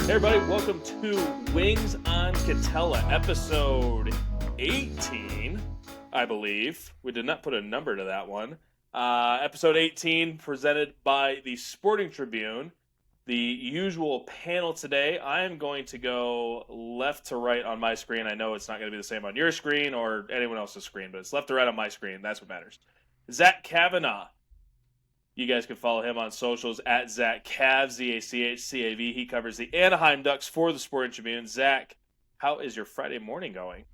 Hey everybody, welcome to Wings on Katella, episode 18, I believe. We did not put a number to that one. Episode 18, presented by the Sporting Tribune. The usual panel today, I am going to go left to right on my screen. I know it's not going to be the same on your screen or anyone else's screen, but it's left to right on my screen. That's what matters. Zachcav. You guys can follow him on socials at Zachcav, Z-A-C-H-C-A-V. He covers the Anaheim Ducks for the Sporting Tribune. Zach, how is your Friday morning going?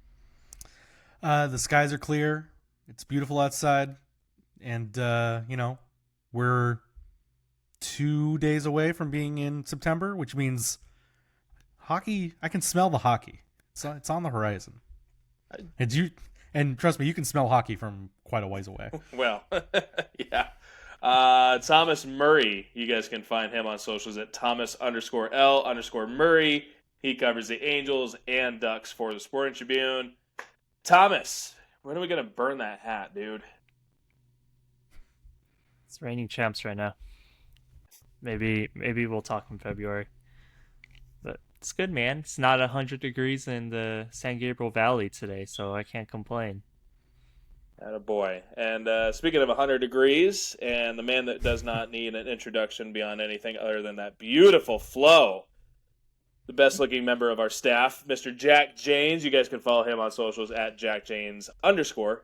The skies are clear. It's beautiful outside. And, we're 2 days away from being in September, which means hockey, I can smell the hockey. It's on the horizon. And trust me, you can smell hockey from quite a ways away. Well, yeah. Thomas Murray, you guys can find him on socials at Thomas_L_Murray. He covers the Angels and Ducks for the Sporting Tribune. Thomas, when are we going to burn that hat, dude? It's raining champs right now. Maybe we'll talk in February. But it's good, man. It's not 100 degrees in the San Gabriel Valley today, so I can't complain. Attaboy. And speaking of 100 degrees, and the man that does not need an introduction beyond anything other than that beautiful flow, the best-looking member of our staff, Mr. Jack Janes. You guys can follow him on socials at JackJanes_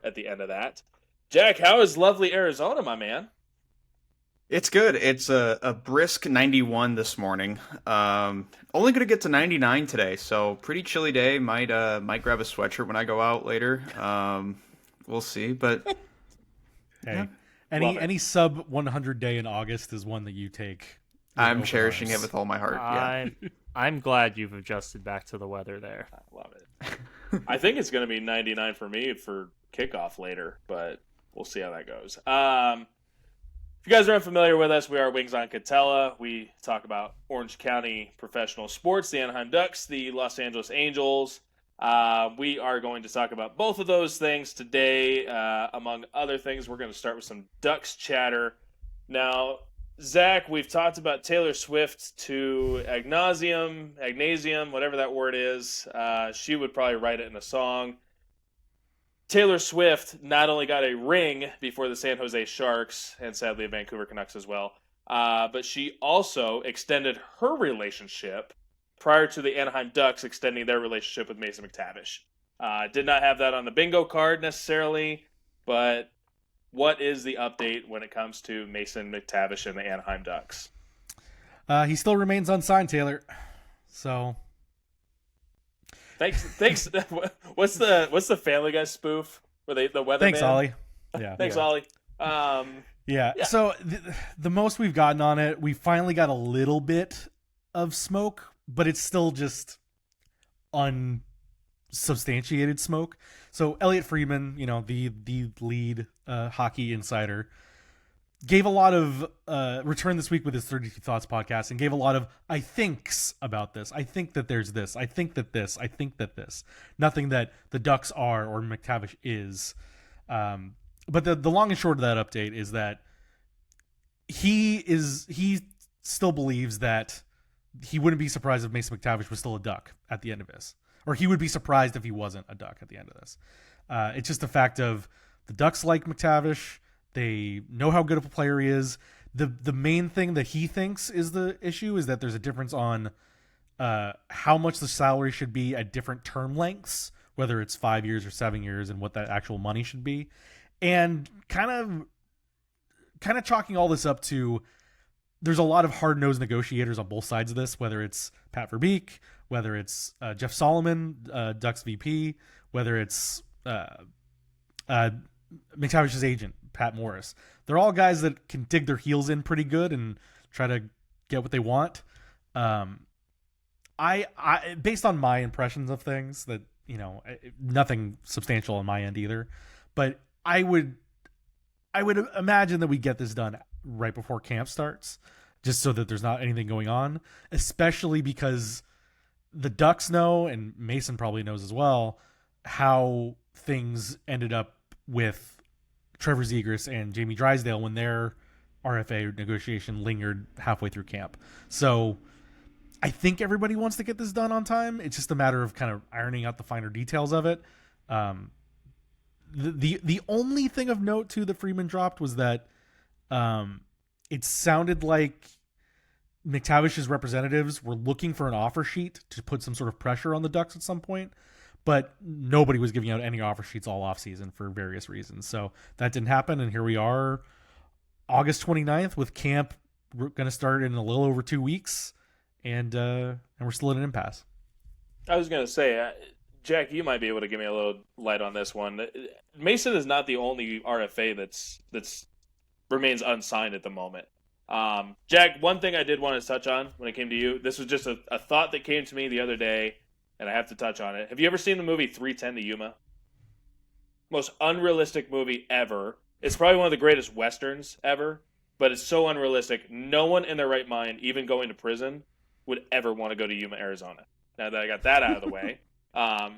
at the end of that. Jack, how is lovely Arizona, my man? It's good. It's a brisk 91 this morning. Only going to get to 99 today, so pretty chilly day. Might grab a sweatshirt when I go out later. We'll see, but hey, yeah. any sub 100 day in August is one that you take. I'm cherishing it with all my heart. Yeah. I'm glad you've adjusted back to the weather there. I love it. I think it's going to be 99 for me for kickoff later, but we'll see how that goes. If you guys are unfamiliar with us, we are Wings on Katella. We talk about Orange County professional sports, the Anaheim Ducks, the Los Angeles Angels. We are going to talk about both of those things today. Among other things, we're going to start with some Ducks chatter. Now, Zach, we've talked about Taylor Swift to Agnasium, whatever that word is. She would probably write it in a song. Taylor Swift not only got a ring before the San Jose Sharks, and sadly the Vancouver Canucks as well, but she also extended her relationship prior to the Anaheim Ducks extending their relationship with Mason McTavish. Did not have that on the bingo card necessarily, but what is the update when it comes to Mason McTavish and the Anaheim Ducks? He still remains unsigned, Taylor. So, thanks. What's the Family Guy spoof? Were they the weatherman? Thanks, Ollie. Yeah. Thanks, Ollie. Yeah. So the most we've gotten on it, we finally got a little bit of smoke, but it's still just unsubstantiated smoke. So Elliot Friedman, the lead hockey insider, gave a lot of returned this week with his 32 Thoughts podcast and gave a lot of I thinks about this. I think that there's this. I think that this. I think that this. Nothing that the Ducks are or McTavish is. But the long and short of that update is that he still believes that he wouldn't be surprised if Mason McTavish was still a Duck at the end of this. Or he would be surprised if he wasn't a Duck at the end of this. It's just a fact of the Ducks like McTavish. They know how good of a player he is. The main thing that he thinks is the issue is that there's a difference on how much the salary should be at different term lengths, whether it's 5 years or 7 years, and what that actual money should be. And kind of chalking all this up to there's a lot of hard-nosed negotiators on both sides of this, whether it's Pat Verbeek, whether it's Jeff Solomon, Ducks VP, whether it's McTavish's agent, Pat Morris. They're all guys that can dig their heels in pretty good and try to get what they want. I based on my impressions of things that, nothing substantial on my end either, but I would imagine that we get this done right before camp starts, just so that there's not anything going on, especially because the Ducks know, and Mason probably knows as well, how things ended up with Trevor Zegras and Jamie Drysdale when their RFA negotiation lingered halfway through camp. So I think everybody wants to get this done on time. It's just a matter of kind of ironing out the finer details of it. The only thing of note too that Friedman dropped was that it sounded like McTavish's representatives were looking for an offer sheet to put some sort of pressure on the Ducks at some point, but nobody was giving out any offer sheets all offseason for various reasons. So that didn't happen, and here we are, August 29th, with camp going to start in a little over 2 weeks, and we're still in an impasse. I was going to say, Jack, you might be able to give me a little light on this one. Mason is not the only RFA that's remains unsigned at the moment. Jack, one thing I did want to touch on when it came to you, this was just a thought that came to me the other day, and I have to touch on it. Have you ever seen the movie 3:10 to Yuma? Most unrealistic movie ever. It's probably one of the greatest Westerns ever, but it's so unrealistic. No one in their right mind, even going to prison, would ever want to go to Yuma, Arizona. Now that I got that out of the way.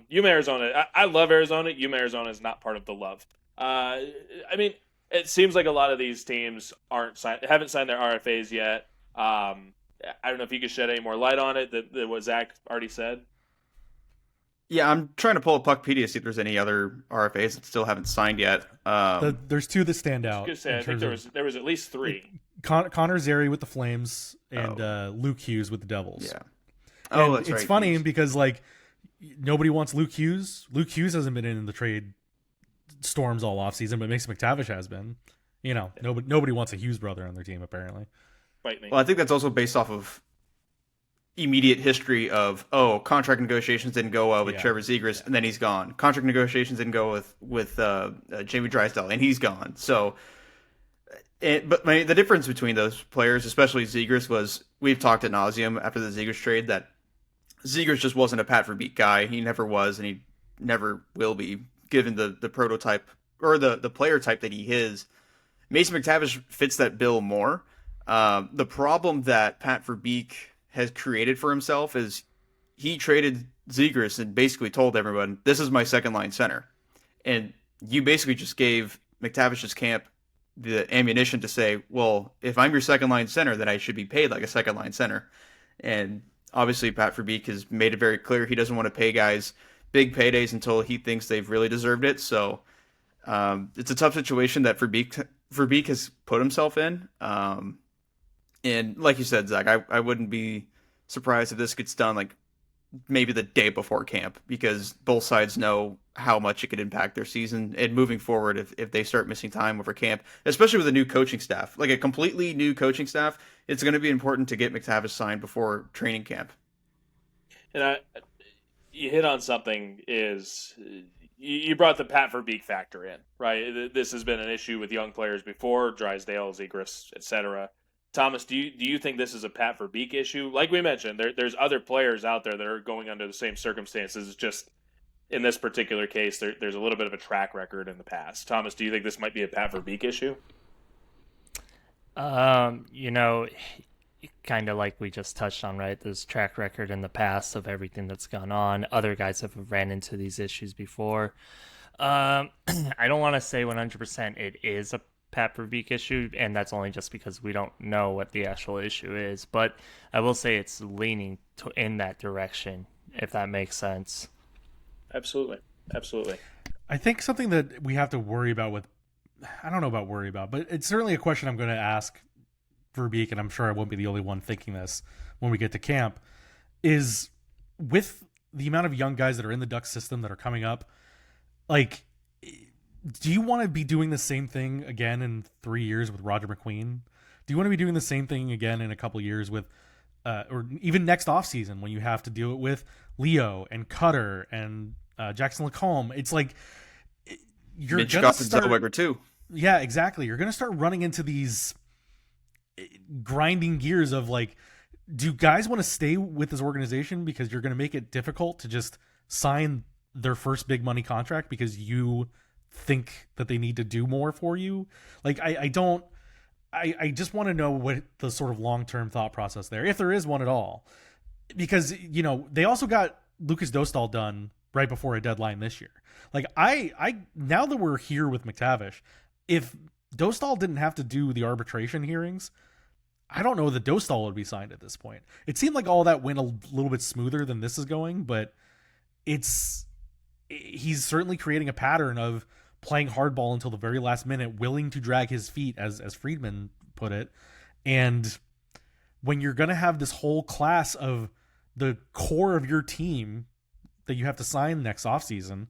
Yuma, Arizona, I love Arizona. Yuma, Arizona is not part of the love. I mean, it seems like a lot of these teams haven't signed their RFAs yet. I don't know if you could shed any more light on it than what Zach already said. Yeah, I'm trying to pull a Puckpedia to see if there's any other RFAs that still haven't signed yet. There's two that stand out. I think there was at least three. Connor Zary with the Flames and Luke Hughes with the Devils. Yeah. Oh, that's right. It's funny Hughes. because like nobody wants Luke Hughes. Luke Hughes hasn't been in the trade storms all offseason, but Mason McTavish has been. You know, nobody wants a Hughes brother on their team apparently. Fight me. Well, I think that's also based off of immediate history of contract negotiations didn't go well with Trevor Zegras, and then he's gone. Contract negotiations didn't go with Jamie Drysdale, and he's gone. So, the difference between those players, especially Zegras, was we've talked ad nauseum after the Zegras trade that Zegras just wasn't a Pat Verbeek guy. He never was, and he never will be, given the prototype or the player type that he is. Mason McTavish fits that bill more. The problem that Pat Verbeek has created for himself is he traded Zegras and basically told everyone, this is my second line center. And you basically just gave McTavish's camp the ammunition to say, well, if I'm your second line center, then I should be paid like a second line center. And obviously Pat Verbeek has made it very clear he doesn't want to pay guys big paydays until he thinks they've really deserved it. So it's a tough situation that Verbeek has put himself in. And like you said, Zach, I wouldn't be surprised if this gets done like maybe the day before camp, because both sides know how much it could impact their season and moving forward if they start missing time over camp, especially with a new coaching staff, like a completely new coaching staff. It's going to be important to get McTavish signed before training camp. And you hit on something is you brought the Pat Verbeek factor in, right? This has been an issue with young players before, Drysdale, Zegras, etc. Thomas, do you think this is a Pat Verbeek issue? Like we mentioned, there's other players out there that are going under the same circumstances. It's just in this particular case, there's a little bit of a track record in the past. Thomas, do you think this might be a Pat Verbeek issue? Kind of like we just touched on, right? There's track record in the past of everything that's gone on. Other guys have ran into these issues before. I don't want to say 100% it is a Pat Verbeek issue, and that's only just because we don't know what the actual issue is. But I will say it's leaning in that direction, if that makes sense. Absolutely. I think something that we have to worry about I don't know about worry about, but it's certainly a question I'm going to ask Verbeek, and I'm sure I won't be the only one thinking this when we get to camp, is with the amount of young guys that are in the Ducks system that are coming up, like, do you want to be doing the same thing again in 3 years with Roger McQueen? Do you want to be doing the same thing again in a couple years with, or even next offseason when you have to deal it with Leo and Cutter and Jackson Lacombe? It's like you're going to start too. Yeah, exactly. You're going to start running into these grinding gears of like, do guys want to stay with this organization because you're going to make it difficult to just sign their first big money contract because you think that they need to do more for you? Like, I just want to know what the sort of long-term thought process there, if there is one at all, because, you know, they also got Lucas Dostal done right before a deadline this year. Like, I now that we're here with McTavish, if Dostal didn't have to do the arbitration hearings, I don't know that Dostal would be signed at this point. It seemed like all that went a little bit smoother than this is going, but he's certainly creating a pattern of playing hardball until the very last minute, willing to drag his feet, as Friedman put it. And when you're going to have this whole class of the core of your team that you have to sign next offseason,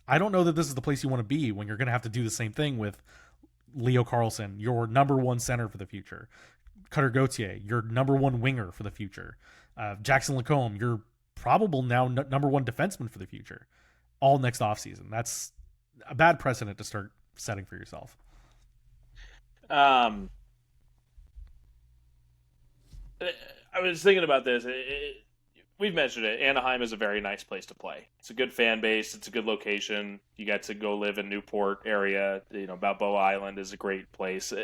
I don't know that this is the place you want to be when you're going to have to do the same thing with Leo Carlsson, your number one center for the future. Cutter Gauthier, your number one winger for the future. Jackson Lacombe, your probable now number one defenseman for the future. All next offseason. That's a bad precedent to start setting for yourself. I was thinking about this. We've mentioned it. Anaheim is a very nice place to play. It's a good fan base. It's a good location. You got to go live in Newport area. Balboa Island is a great place.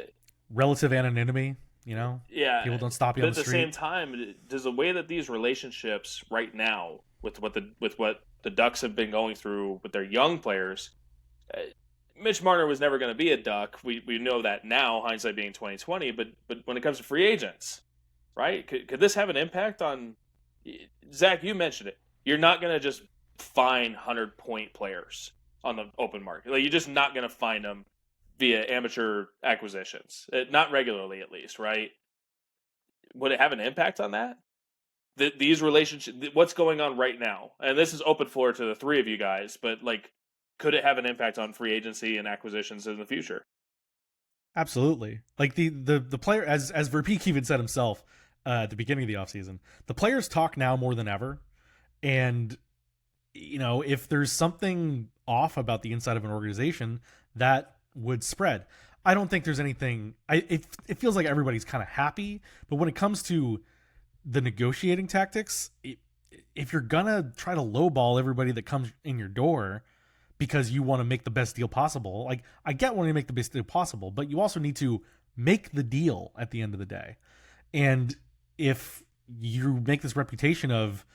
Relative anonymity, Yeah. People don't stop you but on the street. At the same time, does the way that these relationships right now with what the Ducks have been going through with their young players, Mitch Marner was never going to be a Duck. We know that now, hindsight being 2020. But when it comes to free agents, right? Could this have an impact on? Zach, you mentioned it. You're not going to just find 100-point players on the open market. Like, you're just not going to find them via amateur acquisitions, not regularly at least, right? Would it have an impact on that? These relationships, what's going on right now, and this is open floor to the three of you guys, but could it have an impact on free agency and acquisitions in the future? Absolutely. Like the player, as Verbeek even said himself at the beginning of the offseason, the players talk now more than ever. And, if there's something off about the inside of an organization, that would spread. I don't think there's anything. It feels like everybody's kind of happy. But when it comes to the negotiating tactics, if you're going to try to lowball everybody that comes in your door because you want to make the best deal possible, I get wanting to make the best deal possible, but you also need to make the deal at the end of the day. And if you make this reputation of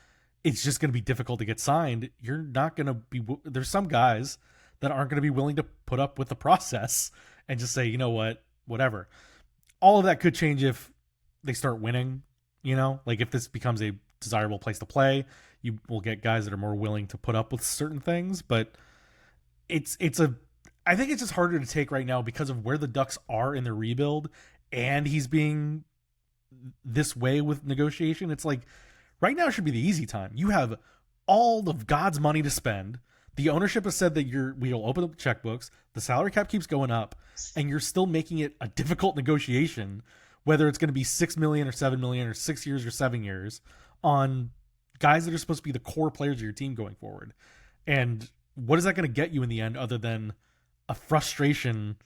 it's just going to be difficult to get signed, you're not going to be. There's some guys that aren't going to be willing to put up with the process and just say, you know what, whatever. All of that could change if they start winning. If this becomes a desirable place to play, you will get guys that are more willing to put up with certain things. But I think it's just harder to take right now because of where the Ducks are in their rebuild, and he's being this way with negotiation. It's like right now should be the easy time. You have all of God's money to spend. The ownership has said that we'll open up the checkbooks. The salary cap keeps going up, and you're still making it a difficult negotiation, whether it's going to be $6 million or $7 million or 6 years or 7 years on guys that are supposed to be the core players of your team going forward. And what is that going to get you in the end other than a frustration,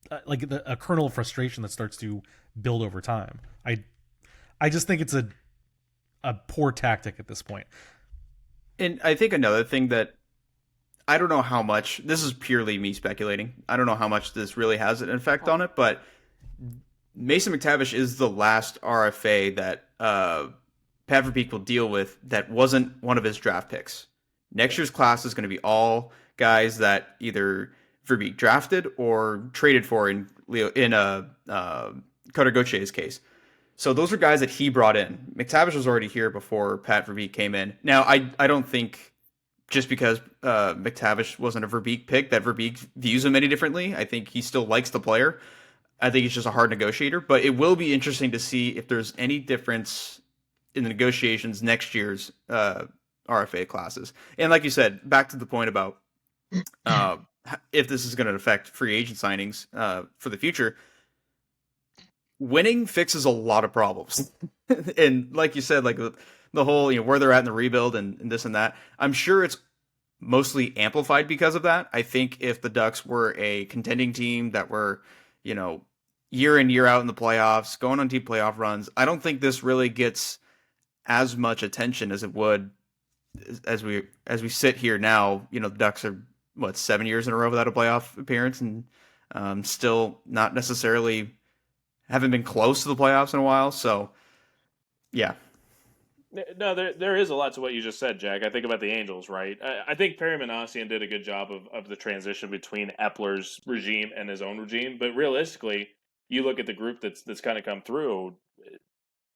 a kernel of frustration that starts to build over time? I just think it's a poor tactic at this point. And I think another thing that I don't know how much, this is purely me speculating, I don't know how much this really has an effect on it, but Mason McTavish is the last RFA that Pat Verbeek will deal with that wasn't one of his draft picks. Next year's class is going to be all guys that either Verbeek drafted or traded for in Cutter Gauthier's case. So those are guys that he brought in. McTavish was already here before Pat Verbeek came in. Now, I don't think just because McTavish wasn't a Verbeek pick that Verbeek views him any differently. I think he still likes the player. I think he's just a hard negotiator. But it will be interesting to see if there's any difference in the negotiations next year's RFA classes. And like you said, back to the point about if this is going to affect free agent signings for the future, winning fixes a lot of problems. And like you said, like the whole, where they're at in the rebuild and this and that, I'm sure it's mostly amplified because of that. I think if the Ducks were a contending team that were, year in, year out in the playoffs, going on deep playoff runs, I don't think this really gets as much attention as it would as we sit here now. The Ducks are 7 years in a row without a playoff appearance, and still not necessarily haven't been close to the playoffs in a while. So yeah. No, there is a lot to what you just said, Jack. I think about the Angels, right? I think Perry Manassian did a good job of the transition between Epler's regime and his own regime. But realistically, you look at the group that's kind of come through,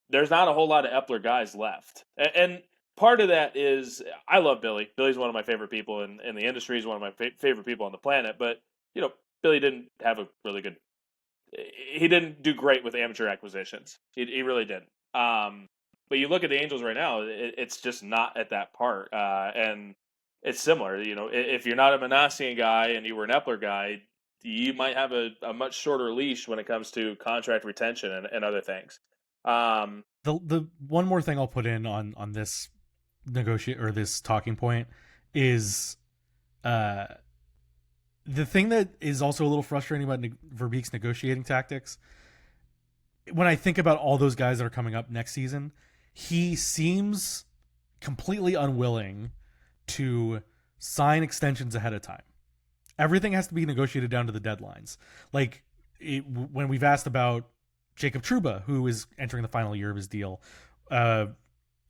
there's not a whole lot of Epler guys left. And part of that is I love Billy. Billy's one of my favorite people in the industry. He's one of my favorite people on the planet. But, Billy didn't have a really good – he didn't do great with amateur acquisitions. He really didn't. But you look at the Angels right now, it's just not at that part. And it's similar. If you're not a Manassian guy and you were an Epler guy, you might have a much shorter leash when it comes to contract retention and other things. The one more thing I'll put in on this this talking point is the thing that is also a little frustrating about Verbeek's negotiating tactics. When I think about all those guys that are coming up next season, he seems completely unwilling to sign extensions ahead of time. Everything has to be negotiated down to the deadlines. Like when we've asked about Jacob Trouba, who is entering the final year of his deal,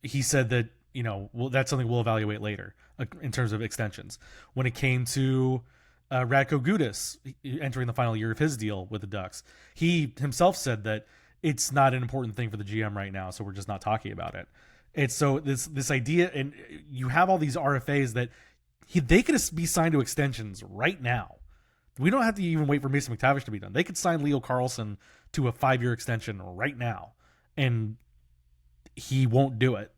he said that, that's something we'll evaluate later in terms of extensions. When it came to Radko Gudas entering the final year of his deal with the Ducks, he himself said that it's not an important thing for the GM right now, so we're just not talking about it. It's so this idea, and you have all these RFAs that they could be signed to extensions right now. We don't have to even wait for Mason McTavish to be done. They could sign Leo Carlsson to a 5-year extension right now, and he won't do it.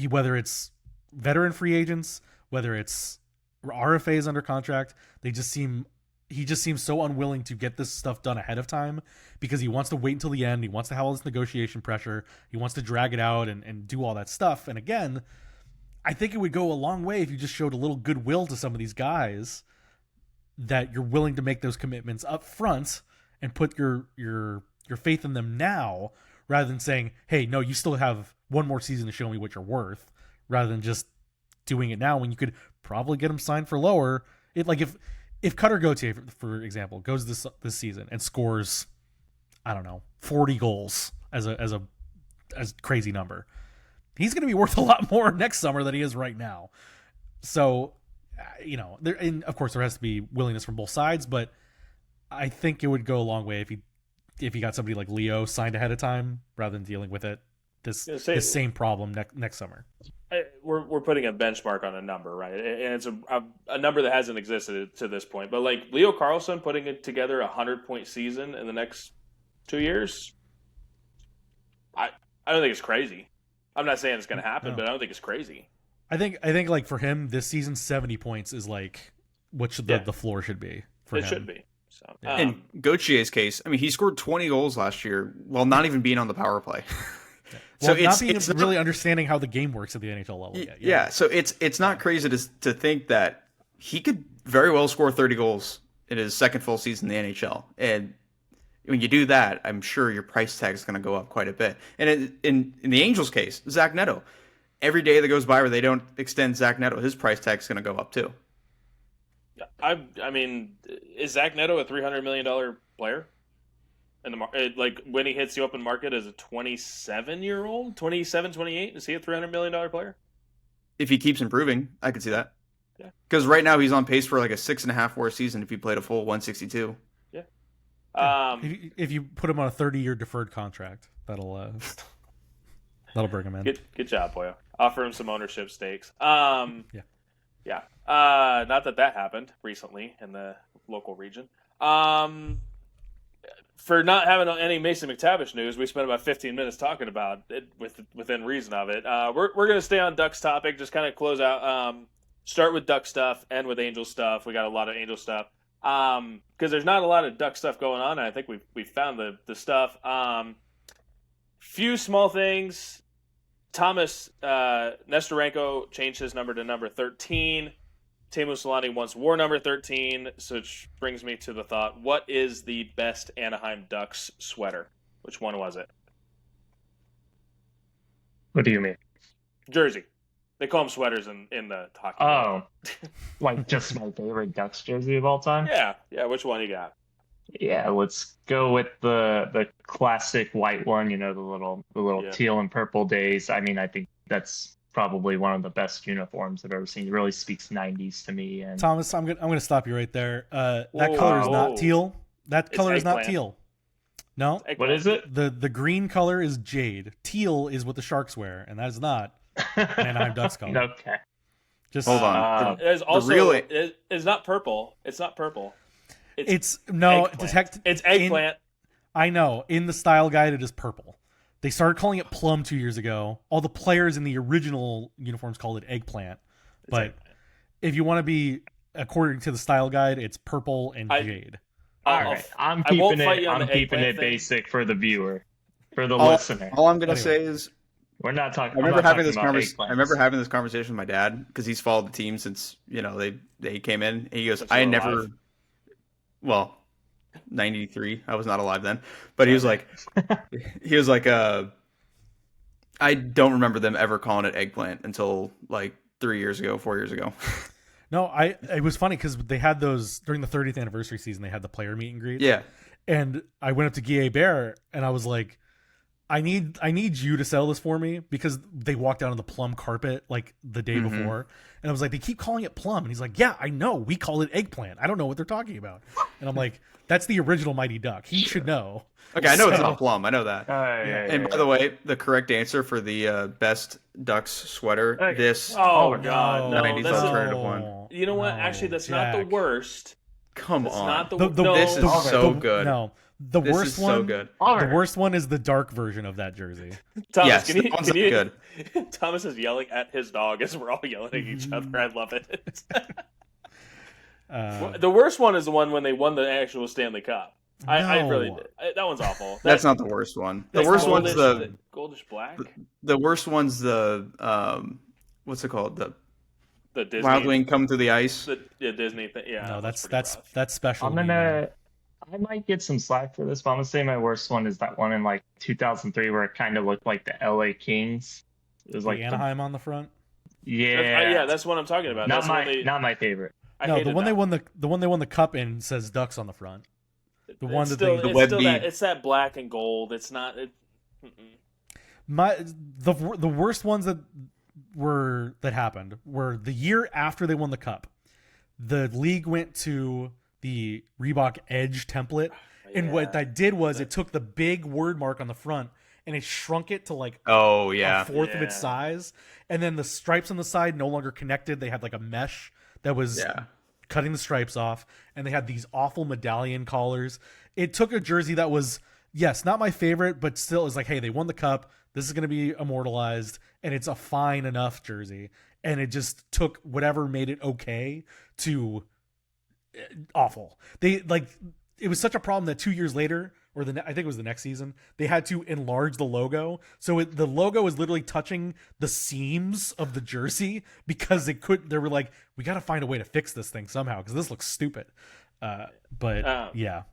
Whether it's veteran free agents, whether it's RFAs under contract, he just seems so unwilling to get this stuff done ahead of time because he wants to wait until the end. He wants to have all this negotiation pressure. He wants to drag it out and do all that stuff. And again, I think it would go a long way if you just showed a little goodwill to some of these guys that you're willing to make those commitments up front and put your faith in them now, rather than saying, hey, no, you still have one more season to show me what you're worth, rather than just doing it now when you could probably get them signed for lower. If Cutter Gauthier, for example, goes this season and scores, I don't know, 40 goals as a crazy number, he's going to be worth a lot more next summer than he is right now. So, and of course there has to be willingness from both sides, but I think it would go a long way if he got somebody like Leo signed ahead of time rather than dealing with this same problem next summer. We're putting a benchmark on a number, right? And it's a number that hasn't existed to this point. But like Leo Carlsson putting it together 100-point season in the next 2 years, I don't think it's crazy. I'm not saying it's going to happen, but I don't think it's crazy. I think like for him this season, 70 points is like what the floor should be for him. It should be. So, in Gauthier's case, I mean, he scored 20 goals last year while not even being on the power play. So it's not really understanding how the game works at the NHL level yet. Yeah, so it's not crazy to think that he could very well score 30 goals in his second full season in the NHL. And when you do that, I'm sure your price tag is going to go up quite a bit. And in the Angels case, Zach Neto, every day that goes by where they don't extend Zach Neto, his price tag is going to go up too. I mean, is Zach Neto a $300 million player? In the like when he hits the open market as a 27-year-old, 27, 28, is he a $300 million player? If he keeps improving, I could see that. Yeah. Because right now he's on pace for like a 6.5 WAR season if he played a full 162. Yeah. If you put him on a 30-year deferred contract, that'll bring him in. Good job, Boyo. Offer him some ownership stakes. Yeah. Not that happened recently in the local region. For not having any Mason McTavish news, we spent about 15 minutes talking about it within reason of it. We're going to stay on Ducks topic, just kind of close out. Start with Duck stuff, end with Angel stuff. We got a lot of Angel stuff because there's not a lot of Duck stuff going on. And I think we've found the stuff. Few small things. Thomas Nestorenko changed his number to number 13. Teemu Selanne once wore number 13, which brings me to the thought, what is the best Anaheim Ducks sweater? Which one was it? What do you mean? Jersey. They call them sweaters in the hockey. Oh, like just my favorite Ducks jersey of all time? Yeah. Which one you got? Yeah, let's go with the classic white one, the little teal and purple days. I mean, I think that's probably one of the best uniforms I've ever seen. It really speaks 90s to me. And Thomas, I'm gonna stop you right there. That color is not teal. That color is not teal. No, What is it? the green color is jade. Teal is what the Sharks wear, and that is not Anaheim Ducks color. Okay. Just Hold on. It is also real- it's not purple. It's not purple. It's no eggplant. It's eggplant. I know. In the style guide, it is purple. They started calling it plum 2 years ago. All the players in the original uniforms called it eggplant. But eggplant. if you want to be according to the style guide, it's purple and jade. All right. I'm I won't keeping fight it. you on I'm the keeping eggplant it thing. basic for the viewer, for the listener. All I'm gonna Anyway. say is We're not talking. I remember having this conversation. I remember having this conversation with my dad because he's followed the team since they came in. And he goes, Since you I were never. alive. Well, 93. I was not alive then, but he was like, I don't remember them ever calling it eggplant until like 4 years ago. No, it was funny because they had those during the 30th anniversary season. They had the player meet and greet. Yeah. And I went up to Guy Bear and I was like, I need you to sell this for me because they walked out on the plum carpet like the day before. And I was like, they keep calling it plum. And he's like, yeah, I know. We call it eggplant. I don't know what they're talking about. And I'm like, that's the original Mighty Duck. He should know. Okay, I know it's So- not plum. I know that. And by the way, the correct answer for the best Ducks sweater, Hey. this Oh god, no! 90s This is, alternative one. you know what? No, Actually, that's not the Jack. worst. Come That's on. not the, The- no. this is so the- good. No, the This worst is one. so good. The worst one is the dark version of that jersey. Thomas, Yes, can the you, one's can not you, good. Thomas is yelling at his dog as we're all yelling at each other. I love it. The worst one is the one when they won the actual Stanley Cup. I No. really did. That one's awful. That's not the worst one. The that's worst one's goldish, goldish black. the worst one's the what's it called? The Disney, Wild Wing come through the ice. the Disney thing. Yeah, No, that's that's special. I'm to me, man. I might get some slack for this, but I'm gonna say my worst one is that one in like 2003 where it kind of looked like the LA Kings. It was like the Anaheim on the front. yeah, that's what I'm talking about. not That's my when they, not my favorite. I No, the hated one that. they won the cup in says Ducks on the front. The one It's that still, they The it's web still beat. that, it's that black and gold. It's not. The worst ones that happened were the year after they won the cup. The league went to the Reebok Edge template, and what that did was it took the big word mark on the front and it shrunk it to like Oh a yeah. fourth of its size, and then the stripes on the side no longer connected. They had like a mesh that was Yeah. cutting the stripes off, and they had these awful medallion collars. It took a jersey that was, yes, not my favorite, but still is like, hey, they won the cup. This is going to be immortalized, and it's a fine enough jersey. And it just took whatever made it okay to awful. They like it was such a problem that 2 years later, or I think it was the next season, they had to enlarge the logo. So the logo was literally touching the seams of the jersey because they were like, we got to find a way to fix this thing somehow because this looks stupid. But yeah,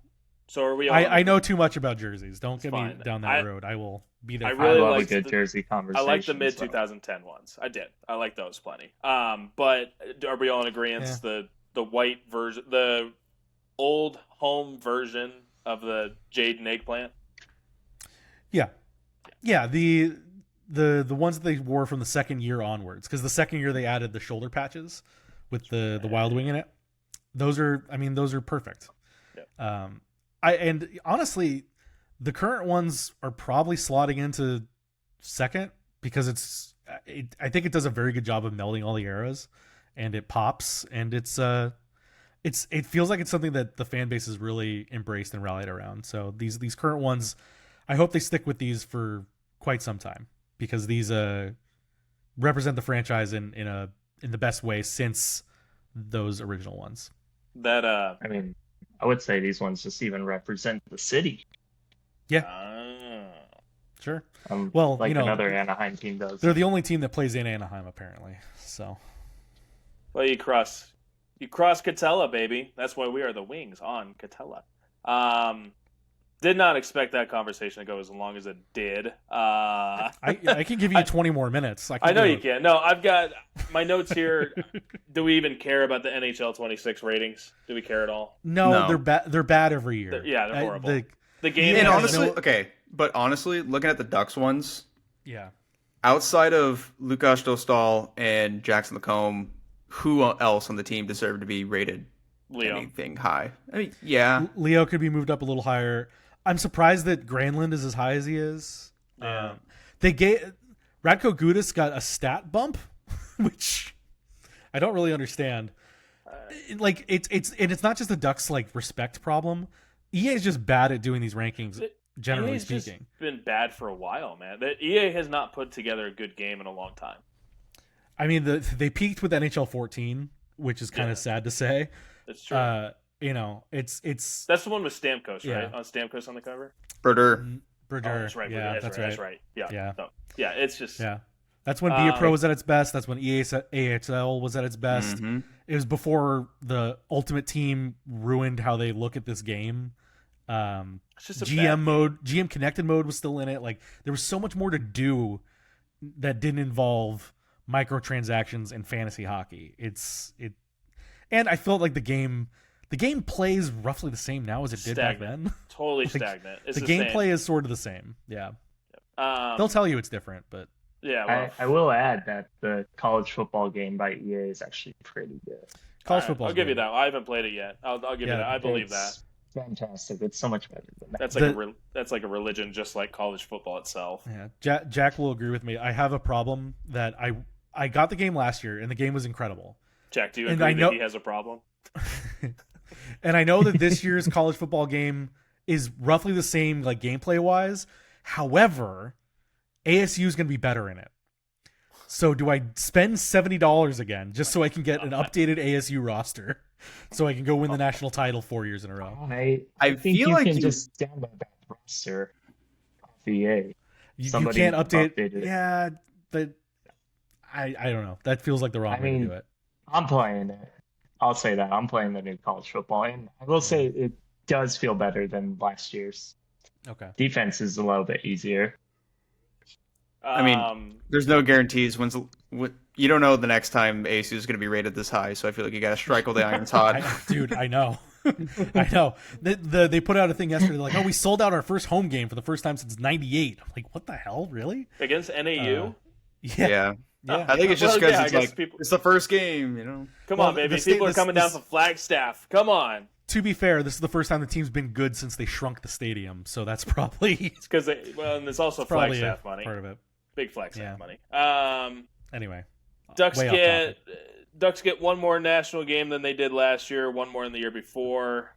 So are we? All I know too much about jerseys. Don't get me fine. down that road. I will be there. I for really I you. love a liked good the- jersey I conversation. like the mid so. 2010 ones. I did. I like those plenty. But are we all in agreement? Yeah. The white version, the old home version of the jade and eggplant. Yeah. The ones that they wore from the second year onwards, because the second year they added the shoulder patches with the Wild Wing in it. Those are perfect. Yep. And honestly, the current ones are probably slotting into second because I think it does a very good job of melding all the eras, and it pops, and it feels like it's something that the fan base has really embraced and rallied around. So these current ones, I hope they stick with these for quite some time because these represent the franchise in the best way since those original ones. That I mean, I would say these ones just even represent the city. Sure. Well, like you know, another Anaheim team does. They're the only team that plays in Anaheim apparently. So well, you cross Katella, baby. That's why we are the Wings on Katella. Did not expect that conversation to go as long as it did. I can give you 20 more minutes. I know you can. No, I've got my notes here. Do we even care about the NHL 26 ratings? Do we care at all? No. They're bad every year. They're horrible. The game. And has honestly, looking at the Ducks ones, yeah. outside of Lukas Dostal and Jackson Lacombe, who else on the team deserved to be rated Leo. anything high? I mean, yeah. Leo could be moved up a little higher. I'm surprised that Granlund is as high as he is. Yeah. They gave Radko Gudas got a stat bump, which I don't really understand. Like it's not just the Ducks like respect problem. EA is just bad at doing these rankings. Generally EA's speaking, just been bad for a while, man. EA has not put together a good game in a long time. I mean, they peaked with NHL 14, which is kind of sad to say. That's true. It's that's the one with Stamkos, Yeah. right? On Stamkos on the cover. Brodeur. That's right. Yeah, That's right. Yeah. Yeah. No. Yeah. It's just. Yeah. That's when Via Pro was at its best. That's when AHL was at its best. Mm-hmm. It was before the Ultimate Team ruined how they look at this game. It's just a GM connected mode was still in it. Like there was so much more to do that didn't involve microtransactions and fantasy hockey. And I felt like the game plays roughly the same now as it did back then. Totally Like, stagnant. It's the the gameplay same. is sort of the same. Yeah. Um, They'll tell you it's different, but Yeah. Well, I will add that the college football game by EA is actually pretty good. college all right, football. I'll give you that. I haven't played it yet. I'll give you Yeah, that. I believe that. It's fantastic. It's so much better than that. That's like a religion, just like college football itself. Yeah, Jack will agree with me. I have a problem that I got the game last year and the game was incredible. Jack, do you And agree I know- that he has a problem? And I know that this year's college football game is roughly the same, like gameplay wise. However, ASU is going to be better in it. So do I spend $70 again just so I can get an updated ASU roster, so I can go win the national title 4 years in a row? I I think feel you like can you- just download that roster off EA. You Somebody can't update. updated it. Yeah, but I don't know. That feels like the wrong I way to mean, do it. I'm playing it. I'll say that. I'm playing the new college football, and I will say it does feel better than last year's. Okay. Defense is a little bit easier. I mean, there's no guarantees. You don't know the next time ASU is going to be rated this high, so I feel like you got to strike while the iron's hot. Dude, I know. I know. They put out a thing yesterday like, oh, we sold out our first home game for the first time since '98. I'm like, what the hell, really? against NAU. Yeah. Yeah. I think it's just Well, because yeah, I it's guess like people- it's the first game, you know. Come Well, on, baby. the state- People are this- coming down this- from Flagstaff. Come on. To be fair, this is the first time the team's been good since they shrunk the stadium, so that's probably It's because and it's also probably a Flagstaff money. part of it. Big Flagstaff Yeah. money. Anyway, Ducks way off get topic. Ducks get one more national game than they did last year, one more than the year before.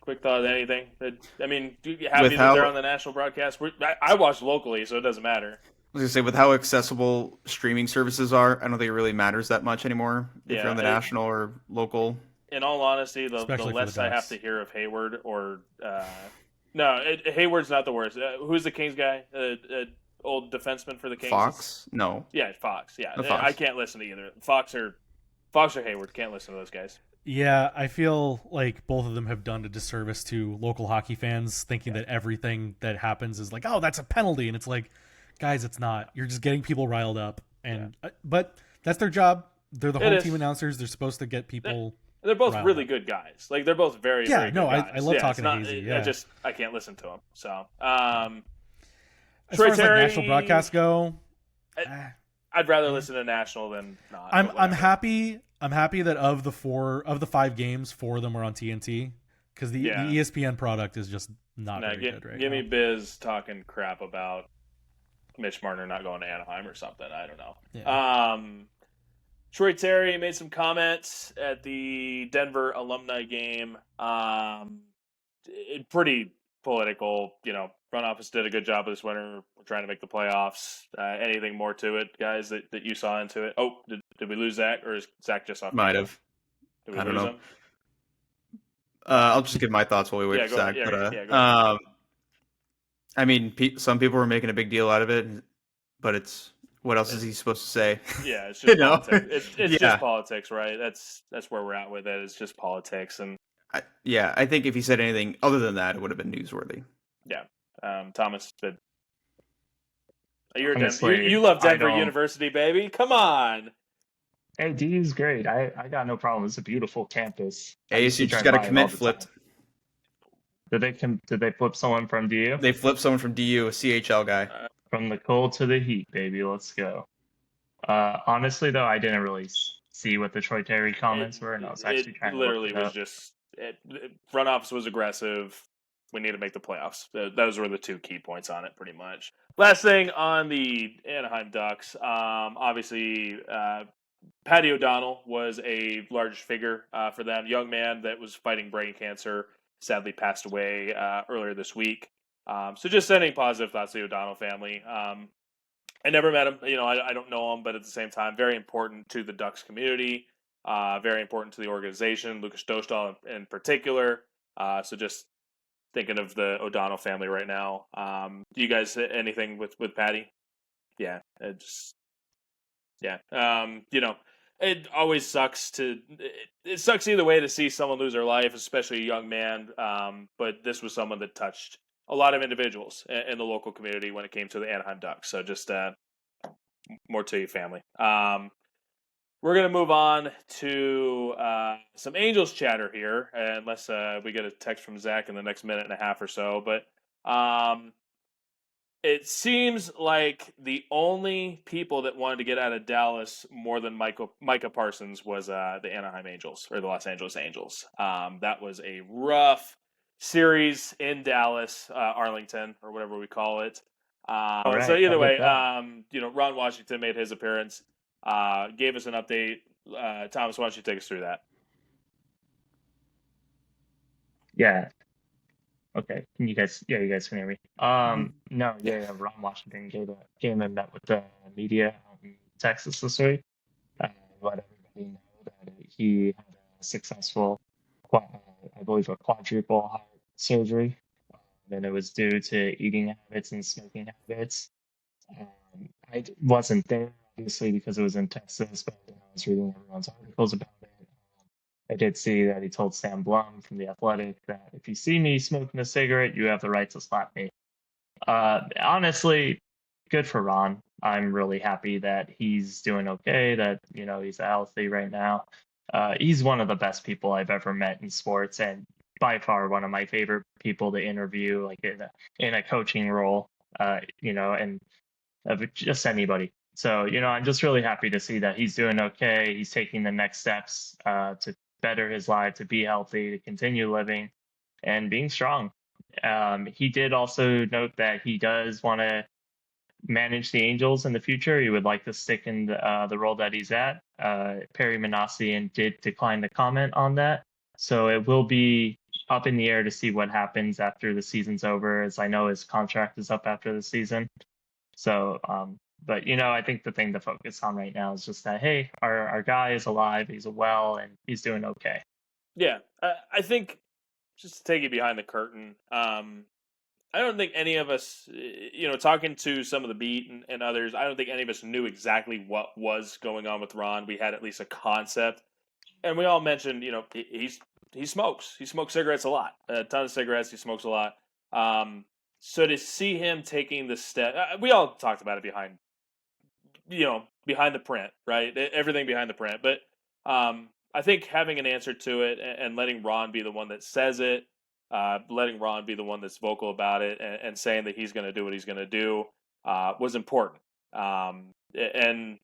Quick thought, anything? I mean, you happy With that how- they're on the national broadcast? I watch locally, so it doesn't matter. I was gonna say, with how accessible streaming services are, I don't think it really matters that much anymore if Yeah, you're on the national or local. In all honesty, the Especially for less the I have Ducks. to hear of Hayward or Hayward's not the worst. Who's the Kings guy? Old defenseman for the Kings. Fox? No. Yeah, Fox. Yeah, The Fox. I can't listen to either. Fox or Hayward. Can't listen to those guys. Yeah, I feel like both of them have done a disservice to local hockey fans, thinking that everything that happens is like, oh, that's a penalty, and it's like, guys, it's not. You're just getting people riled up, and but that's their job. They're the It home is. team announcers. They're supposed to get people. They're both Riled really up. good guys. Like they're both very Yeah, very no, good guys. I love it's talking to not- Hazy, yeah. I can't listen to him. So As Troy far as like Terry- national broadcasts go, I'd rather listen to national than not. I'm but whatever. happy. I'm happy that of the 5 games, 4 of them are on TNT because the Yeah. ESPN product is just not No, very good right give now. me Biz talking crap about Mitch Marner not going to Anaheim or something. I don't know. Yeah. Troy Terry made some comments at the Denver alumni game. Pretty political. Front office did a good job this winter. We're trying to make the playoffs. Anything more to it, guys, that you saw into it? Oh, did we lose Zach, or is Zach just off? Might have. Did we I don't lose know. him? I'll just give my thoughts while we wait Yeah, for go Zach. ahead. But, Yeah, go ahead. I mean, some people were making a big deal out of it, but it's what else is he supposed to say? Yeah, it's just You know? politics. It's Yeah. just politics, right? That's where we're at with it. It's just politics, and I think if he said anything other than that, it would have been newsworthy. Thomas said, "You're Honestly, you love I Denver don't- University, baby. Come on." Hey, D is great. I got no problem. It's a beautiful campus. I used to ASU just drive got a by it all commit the flipped. time. Did they flip someone from DU? They flipped someone from DU, a CHL guy. From the cold to the heat, baby. Let's go. Honestly, though, I didn't really see what the Troy Terry comments were, and I was actually trying It literally to look it was up. just front office was aggressive. We need to make the playoffs. Those were the 2 key points on it, pretty much. Last thing on the Anaheim Ducks, obviously, Patty O'Donnell was a large figure for them. Young man that was fighting brain cancer, sadly passed away earlier this week. So just sending positive thoughts to the O'Donnell family. I never met him. I don't know him, but at the same time, very important to the Ducks community, very important to the organization, Lucas Dostal in particular. So just thinking of the O'Donnell family right now. Do you guys anything with Patty? Yeah, it always sucks it sucks either way to see someone lose their life, especially a young man. But this was someone that touched a lot of individuals in the local community when it came to the Anaheim Ducks. So just more to you, family. We're going to move on to some Angels chatter here, unless we get a text from Zach in the next minute and a half or so. But it seems like the only people that wanted to get out of Dallas more than Micah Parsons was the Anaheim Angels, or the Los Angeles Angels. That was a rough series in Dallas, Arlington, or whatever we call it. Right, So either way, that. Ron Washington made his appearance, gave us an update. Thomas, why don't you take us through that? Yeah. Okay. You guys can hear me. No, yeah. Ron Washington came and met with the media in Texas this week. Let everybody know that he had a successful, I believe, a quadruple heart surgery, and it was due to eating habits and smoking habits. I wasn't there, obviously, because it was in Texas, but I was reading everyone's articles about it. I did see that he told Sam Blum from The Athletic that if you see me smoking a cigarette, you have the right to slap me. Honestly, good for Ron. I'm really happy that he's doing okay, that, he's healthy right now. He's one of the best people I've ever met in sports, and by far one of my favorite people to interview, like in a coaching role, and of just anybody. So, I'm just really happy to see that he's doing okay. He's taking the next steps to better his life, to be healthy, to continue living and being strong. He did also note that he does want to manage the Angels in the future. He would like to stick in the role that he's at. Perry Manassian did decline to comment on that. So it will be up in the air to see what happens after the season's over, as I know his contract is up after the season. So, but I think the thing to focus on right now is just that, hey, our guy is alive, he's well, and he's doing okay. Yeah, I think just to take you behind the curtain, I don't think any of us, talking to some of the beat and others, I don't think any of us knew exactly what was going on with Ron. We had at least a concept, and we all mentioned, he smokes. He smokes cigarettes a lot, a ton of cigarettes. He smokes a lot. So to see him taking the step, we all talked about it behind the print, right? Everything behind the print. But I think having an answer to it and letting Ron be the one that says it, letting Ron be the one that's vocal about it and saying that he's going to do what he's going to do was important. And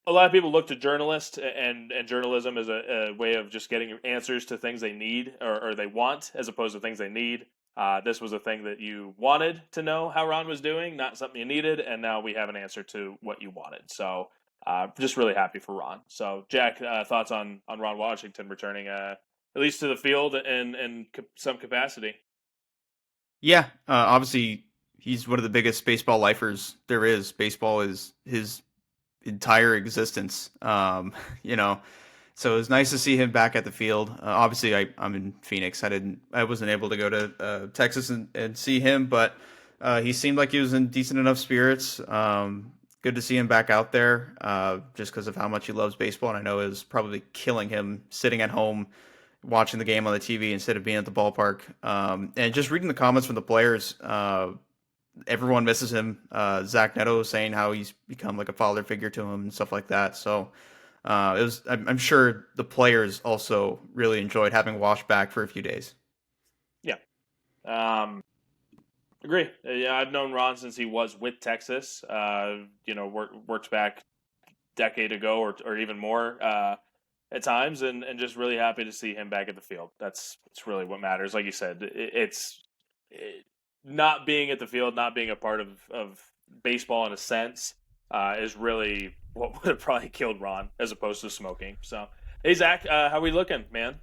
a lot of people look to journalists and journalism as a way of just getting answers to things they need or they want, as opposed to things they need. This was a thing that you wanted to know how Ron was doing, not something you needed, and now we have an answer to what you wanted. So just really happy for Ron. So Jack, thoughts on Ron Washington returning at least to the field in some capacity? Yeah, obviously he's one of the biggest baseball lifers there is. Baseball is his entire existence. So it was nice to see him back at the field. Obviously, I'm in Phoenix. I wasn't able to go to Texas and see him, but he seemed like he was in decent enough spirits. Good to see him back out there, just because of how much he loves baseball. And I know it was probably killing him sitting at home watching the game on the TV instead of being at the ballpark. And just reading the comments from the players, everyone misses him. Zach Neto was saying how he's become like a father figure to him and stuff like that. So I'm sure the players also really enjoyed having Wash back for a few days. Yeah. Agree. Yeah, I've known Ron since he was with Texas. Worked back a decade ago or even more. at times, and just really happy to see him back at the field. It's really what matters. Like you said, it's not being at the field, not being a part of baseball in a sense, is really what would have probably killed Ron as opposed to smoking. So, hey Zach, how we looking, man?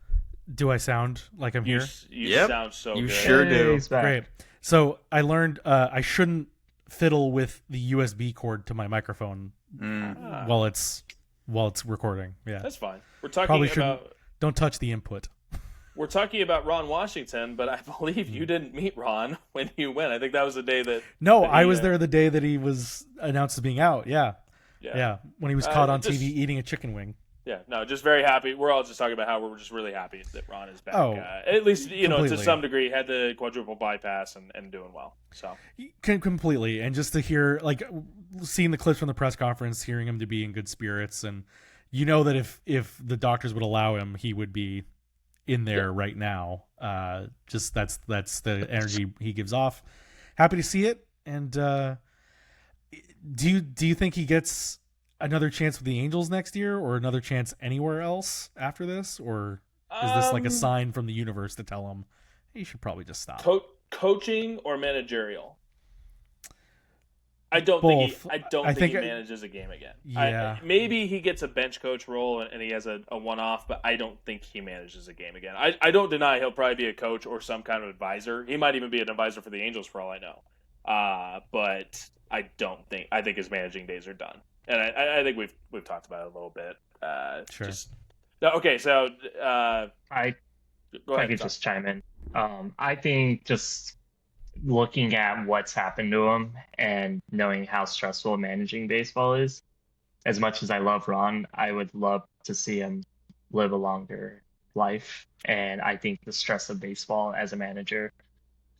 Do I sound like I'm here? You sound so you good. sure do. He's back. Great. So I learned I shouldn't fiddle with the USB cord to my microphone while it's recording. Yeah, That's fine. We're talking Probably shouldn't. about Don't touch the input. we're talking about Ron Washington, but I believe you didn't meet Ron when you went. I think that was the day that. No, that he, I was there the day that he was announced as being out. Yeah. When he was caught on just- TV eating a chicken wing. Yeah, no, just very happy. We're all just talking about how we're just really happy that Ron is back. Oh, at least, to completely. some degree, had the quadruple bypass and doing well. So Completely, and just to hear, like, seeing the clips from the press conference, hearing him to be in good spirits, and you know that if the doctors would allow him, he would be in there right now. Just that's the energy he gives off. Happy to see it. And do you think he gets another chance with the Angels next year, or another chance anywhere else after this, or is this like a sign from the universe to tell him, hey, you should probably just stop? coaching or managerial? I don't Both. think he manages a game again. Yeah. Maybe he gets a bench coach role and he has a one-off, but I don't think he manages a game again. I don't deny he'll probably be a coach or some kind of advisor. He might even be an advisor for the Angels for all I know. But I think his managing days are done. And I think we've talked about it a little bit. Sure. Okay, so I go ahead. could just chime in. I think just looking at what's happened to him and knowing how stressful managing baseball is, as much as I love Ron, I would love to see him live a longer life. And I think the stress of baseball as a manager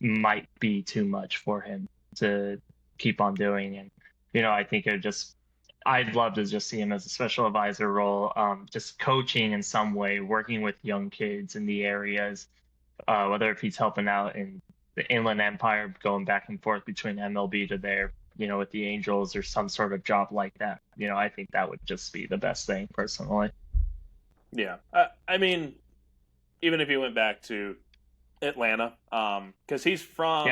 might be too much for him to keep on doing. And, I think I'd love to just see him as a special advisor role, just coaching in some way, working with young kids in the areas, whether if he's helping out in the Inland Empire, going back and forth between MLB to there, with the Angels or some sort of job like that. I think that would just be the best thing personally. Yeah. I mean, even if he went back to Atlanta, because he's from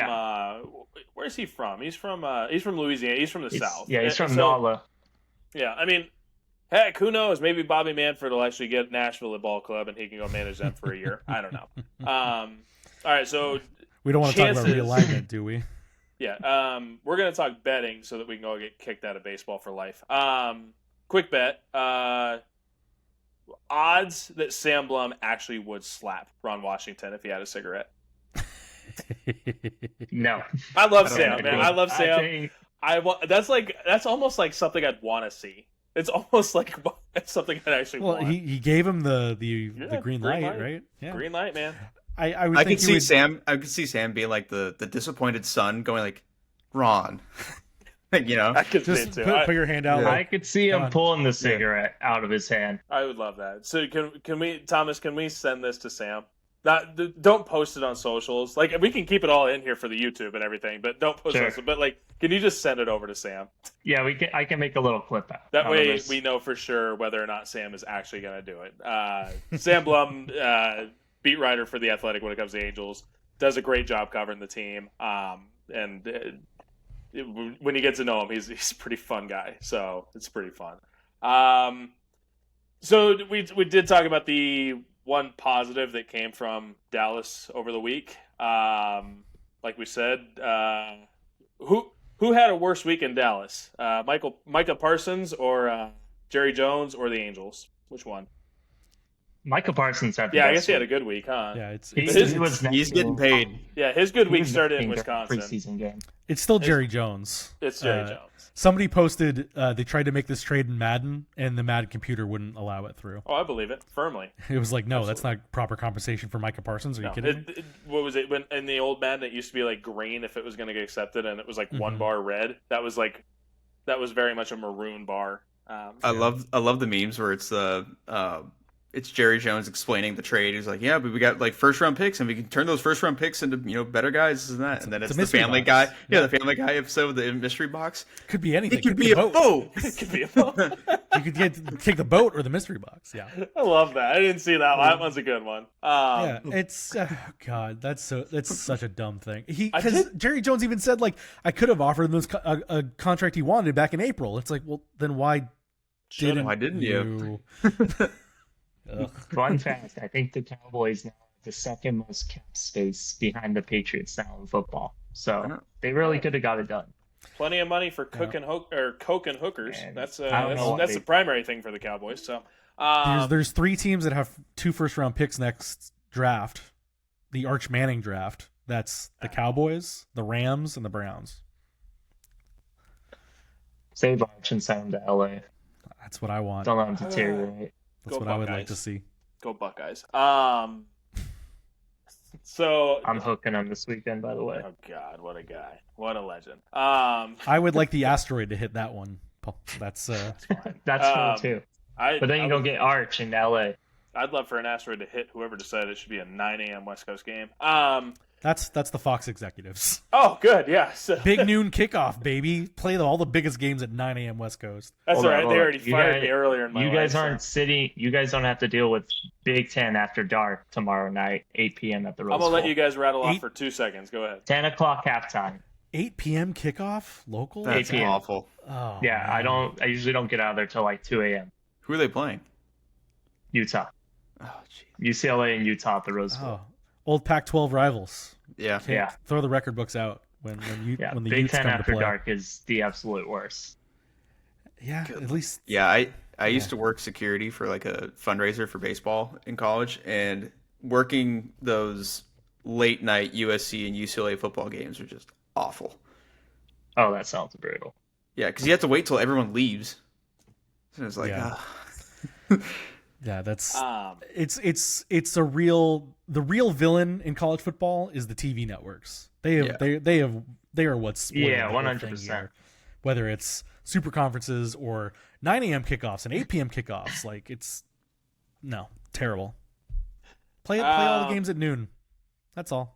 where's he from? He's from Louisiana. He's from the South. Yeah, he's from So, NOLA. Yeah, I mean, heck, who knows? Maybe Bobby Manfred will actually get Nashville a ball club and he can go manage them for a year. I don't know. All right, so We don't want to talk about chances- realignment, do we? yeah, we're gonna talk betting so that we can all get kicked out of baseball for life. Quick bet. Odds that Sam Blum actually would slap Ron Washington if he had a cigarette. No. I love I don't Sam, think man. he I would. love Sam. think- That's almost like something I'd want to see. It's almost like it's something I'd actually Well, want. he gave him the green green light, light. right? Yeah. Green light, man. I would I think could he see would, Sam. I could see Sam being like the disappointed son, going like, "Ron," I could see it just too. put your hand out. Yeah. I could see Come him on. pulling the cigarette out of his hand. I would love that. So can we, Thomas? Can we send this to Sam? Don't post it on socials. Like, we can keep it all in here for the YouTube and everything, but don't post Sure. it. But like, can you just send it over to Sam? Yeah, I can make a little clip out. That out way of this. we know for sure whether or not Sam is actually going to do it. Sam Blum, beat writer for The Athletic when it comes to Angels, does a great job covering the team. When you get to know him, he's a pretty fun guy. So it's pretty fun. So we did talk about the one positive that came from Dallas over the week. Like we said, who had a worse week in Dallas? Micah Parsons or Jerry Jones or the Angels? Which one? Micah Parsons had the Yeah, I best guess he had a week. good week, huh? Yeah, it's He's getting paid. Yeah, his good He week was started in named during the Wisconsin. preseason game. it's still Jerry Jones. It's Jerry Jones. Somebody posted they tried to make this trade in Madden, and the Madden computer wouldn't allow it through. Oh, I believe it firmly. It was like, no, that's not proper compensation for Micah Parsons. Are you No, kidding me? what was it? When in the old Madden, it used to be like green if it was going to get accepted, and it was like one Mhm. bar red. That was very much a maroon bar. I love the memes where it's Jerry Jones explaining the trade. He's like, "Yeah, but we got like first round picks, and we can turn those first round picks into better guys and that." And then It's it's a the mystery Family box. Guy. Yeah, the Family Guy episode, the mystery box. Could be anything. It could be a boat. It could be a You could take the boat or the mystery box. Yeah. I love that. I didn't see that one. That one's a good one. Yeah, it's God. That's such a dumb thing. Because did- Jerry Jones even said like I could have offered him a contract he wanted back in April. It's like, well, then why didn't you? Ugh. Fun fact: I think the Cowboys now have the second most cap space behind the Patriots now in football. So they really could have got it done. Plenty of money for coke and hookers. And That's I don't know that's why the primary thing for the Cowboys. So There's 3 teams that have 2 first-round picks next draft, the Arch Manning draft. That's the Cowboys, the Rams, and the Browns. Save Arch and send him to LA. That's what I want. Don't let him deteriorate. That's Go what I would Buckeyes. like to see. go Buckeyes. So I'm hooking him this weekend, by the way. oh God, what a guy, what a legend. I would like the asteroid to hit that one. Paul. That's fine. That's cool too. But then you go get Arch in LA. I'd love for an asteroid to hit whoever decided it should be a 9 a.m. West Coast game. that's the Fox executives. Oh, good, yeah. So, Big noon kickoff, baby. Play all the biggest games at 9 a.m. West Coast. that's Hold all on, right. hold They on. already fired me earlier in my You guys life, aren't so. sitting. You guys don't have to deal with Big Ten after dark tomorrow night, 8 p.m. at the Rose I'm gonna Bowl. let you guys rattle off Eight- for 2 seconds. Go ahead. 10 o'clock halftime. 8 p.m. kickoff local. That's 8 p.m. awful. Oh, Yeah, man. I usually don't get out of there till like 2 a.m. Who are they playing? Utah, Oh, jeez. UCLA, and Utah at the Rose Bowl. Oh, old Pac-12 rivals. Yeah. Can't Yeah. Throw the record books out when Yeah, when the Big Utes Ten come to after play. dark is the absolute worst. Yeah, at least. Yeah, I used to work security for like a fundraiser for baseball in college, and working those late night USC and UCLA football games are just awful. Oh, that sounds brutal. Yeah, because you have to wait till everyone leaves. So it's like, Yeah. Yeah, that's Um, it's the real villain in college football is the TV networks. They are what's spoiling Yeah, the whole thing 100%. here. Whether it's super conferences or 9 a.m. kickoffs and 8 p.m. kickoffs, like it's terrible. Play all the games at noon. That's all.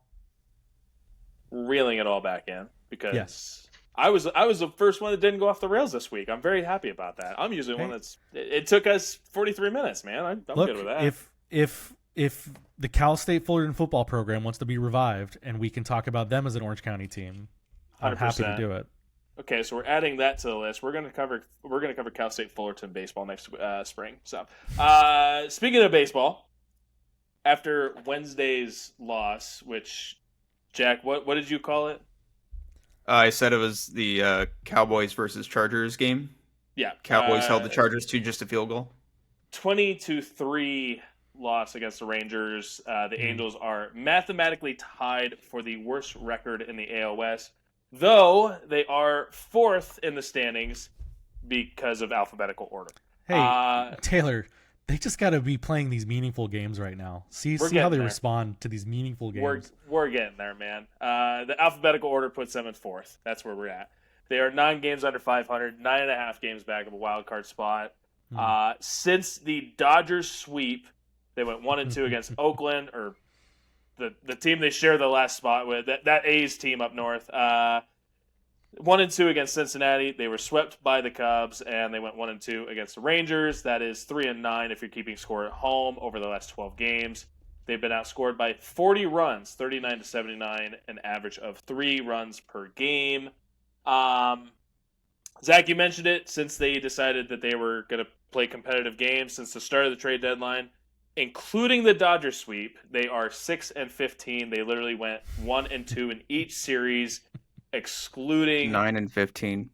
reeling it all back in because Yes. I was the first one that didn't go off the rails this week. I'm very happy about that. I'm usually one that's it took us 43 minutes, man. I'm Look, good with that. if the Cal State Fullerton football program wants to be revived and we can talk about them as an Orange County team, I'm happy to 100%. do it. Okay, so we're adding that to the list. We're gonna cover Cal State Fullerton baseball next spring. So, speaking of baseball, after Wednesday's loss, which Jack, what did you call it? I said it was the Cowboys versus Chargers game. Yeah, Cowboys held the Chargers to just a field goal. 20-3 loss against the Rangers. The Angels are mathematically tied for the worst record in the AL West, though they are 4th in the standings because of alphabetical order. Hey, Taylor, they just got to be playing these meaningful games right now. See how getting they there. respond to these meaningful games. We're getting there, man. The alphabetical order puts them in 4th. That's where we're at. They are 9 games under 500, 9.5 games back of a wild card spot. Since the Dodgers sweep, they went 1-2 against Oakland, or the team they share the last spot with. That A's team up north. 1-2 against Cincinnati. They were swept by the Cubs, and they went 1-2 against the Rangers. That is 3-9 if you're keeping score at home over the last 12 games. They've been outscored by 40 runs, 39-79, an average of 3 runs per game. Zach, you mentioned it. Since they decided that they were going to play competitive games since the start of the trade deadline, including the Dodgers sweep, they are 6-15. They literally went 1-2 in each series, excluding 9-15.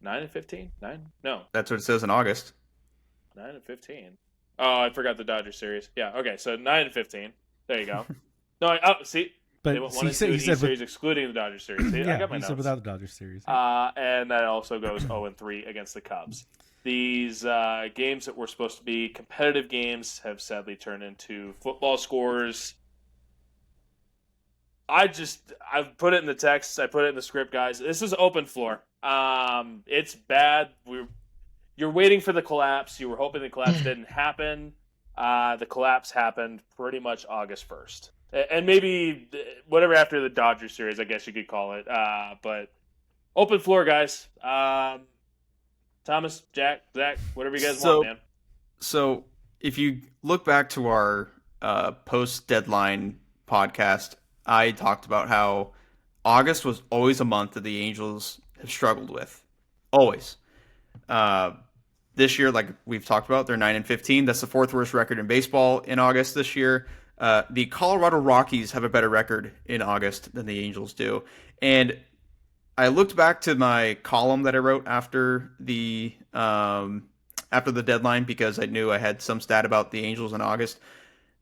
9-15? 9? No, That's what it says in August. 9-15. Oh, I forgot the Dodgers series. Yeah, okay, so 9-15. There you go. No, see, they But went see, 1-2 he said, in he each said, series, excluding the Dodgers series. See, I yeah, got my he notes. said without the Dodgers series. And that also goes 0-3 against the Cubs. These games that were supposed to be competitive games have sadly turned into football scores. I've put it in the text. I put it in the script, guys. This is open floor. It's bad. You're waiting for the collapse. You were hoping the collapse didn't happen. The collapse happened pretty much August 1st. And maybe whatever after the Dodgers series, I guess you could call it. But open floor, guys. Thomas, Jack, Zach, whatever you guys So- want, man. So if you look back to our post-deadline podcast, I talked about how August was always a month that the Angels have struggled with. Always. This year, like we've talked about, they're 9-15. That's the fourth worst record in baseball in August this year. The Colorado Rockies have a better record in August than the Angels do. And I looked back to my column that I wrote after the deadline because I knew I had some stat about the Angels in August.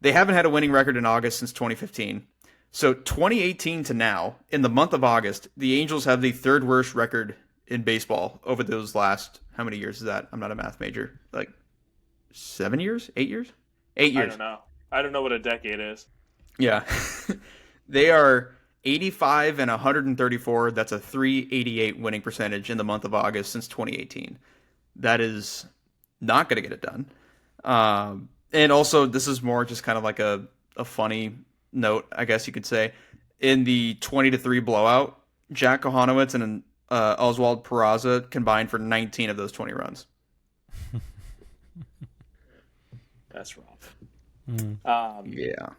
They haven't had a winning record in August since 2015. So 2018 to now, in the month of August, the Angels have the third worst record in baseball over those last, how many years is that? I'm not a math major. Like 7 years? 8 years? 8 years. I don't know. I don't know what a decade is. Yeah. They are 85 and 134. That's a 388 winning percentage in the month of August since 2018. That is not going to get it done. And also, this is more just kind of like a funny note, I guess you could say. In the 20-3 blowout, Jack Kohanowitz and Oswald Peraza combined for 19 of those 20 runs. That's rough. Yeah.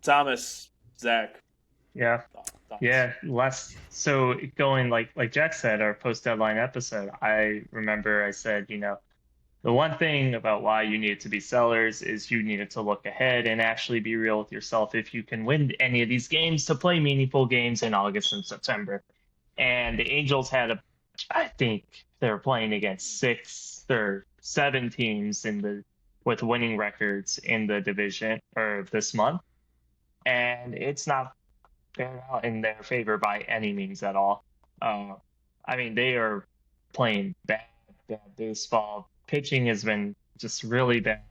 Thomas, Zach. Yeah. Thoughts? Yeah, so going like Jack said, our post-deadline episode, I remember I said, the one thing about why you needed to be sellers is you needed to look ahead and actually be real with yourself if you can win any of these games to play meaningful games in August and September. And the Angels I think they were playing against 6 or 7 teams with winning records in the division or this month. And it's not fair out in their favor by any means at all. They are playing bad baseball. Pitching has been just really bad.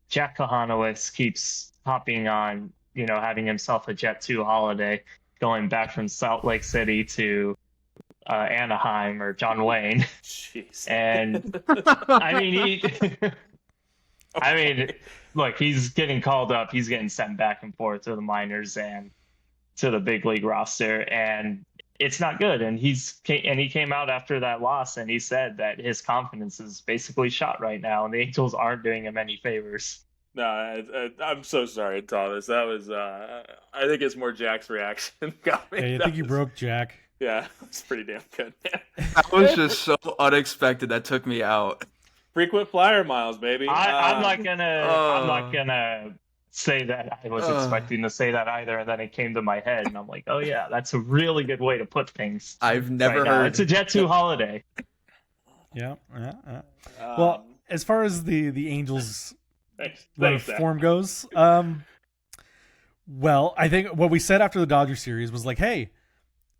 Jack Kohanowitz keeps hopping on, having himself a Jet 2 holiday, going back from Salt Lake City to Anaheim or John Wayne. Jeez. And look, he's getting called up. He's getting sent back and forth to the minors and to the big league roster, and it's not good. And he came out after that loss and he said that his confidence is basically shot right now, and the Angels aren't doing him any favors. No, I'm so sorry, Thomas. That was, I think it's more Jack's reaction. Got me. Hey, I think you broke Jack. Yeah, it's pretty damn good, man. That was just so unexpected. That took me out. Frequent flyer miles, baby. I'm not gonna say that I was expecting to say that either, and then it came to my head, and I'm like, oh yeah, that's a really good way to put things. I've never right now. heard. It's a Jet 2 holiday. Yeah. Well, as far as the Angels' thanks, Zach. form goes, well, I think what we said after the Dodgers series was like, hey,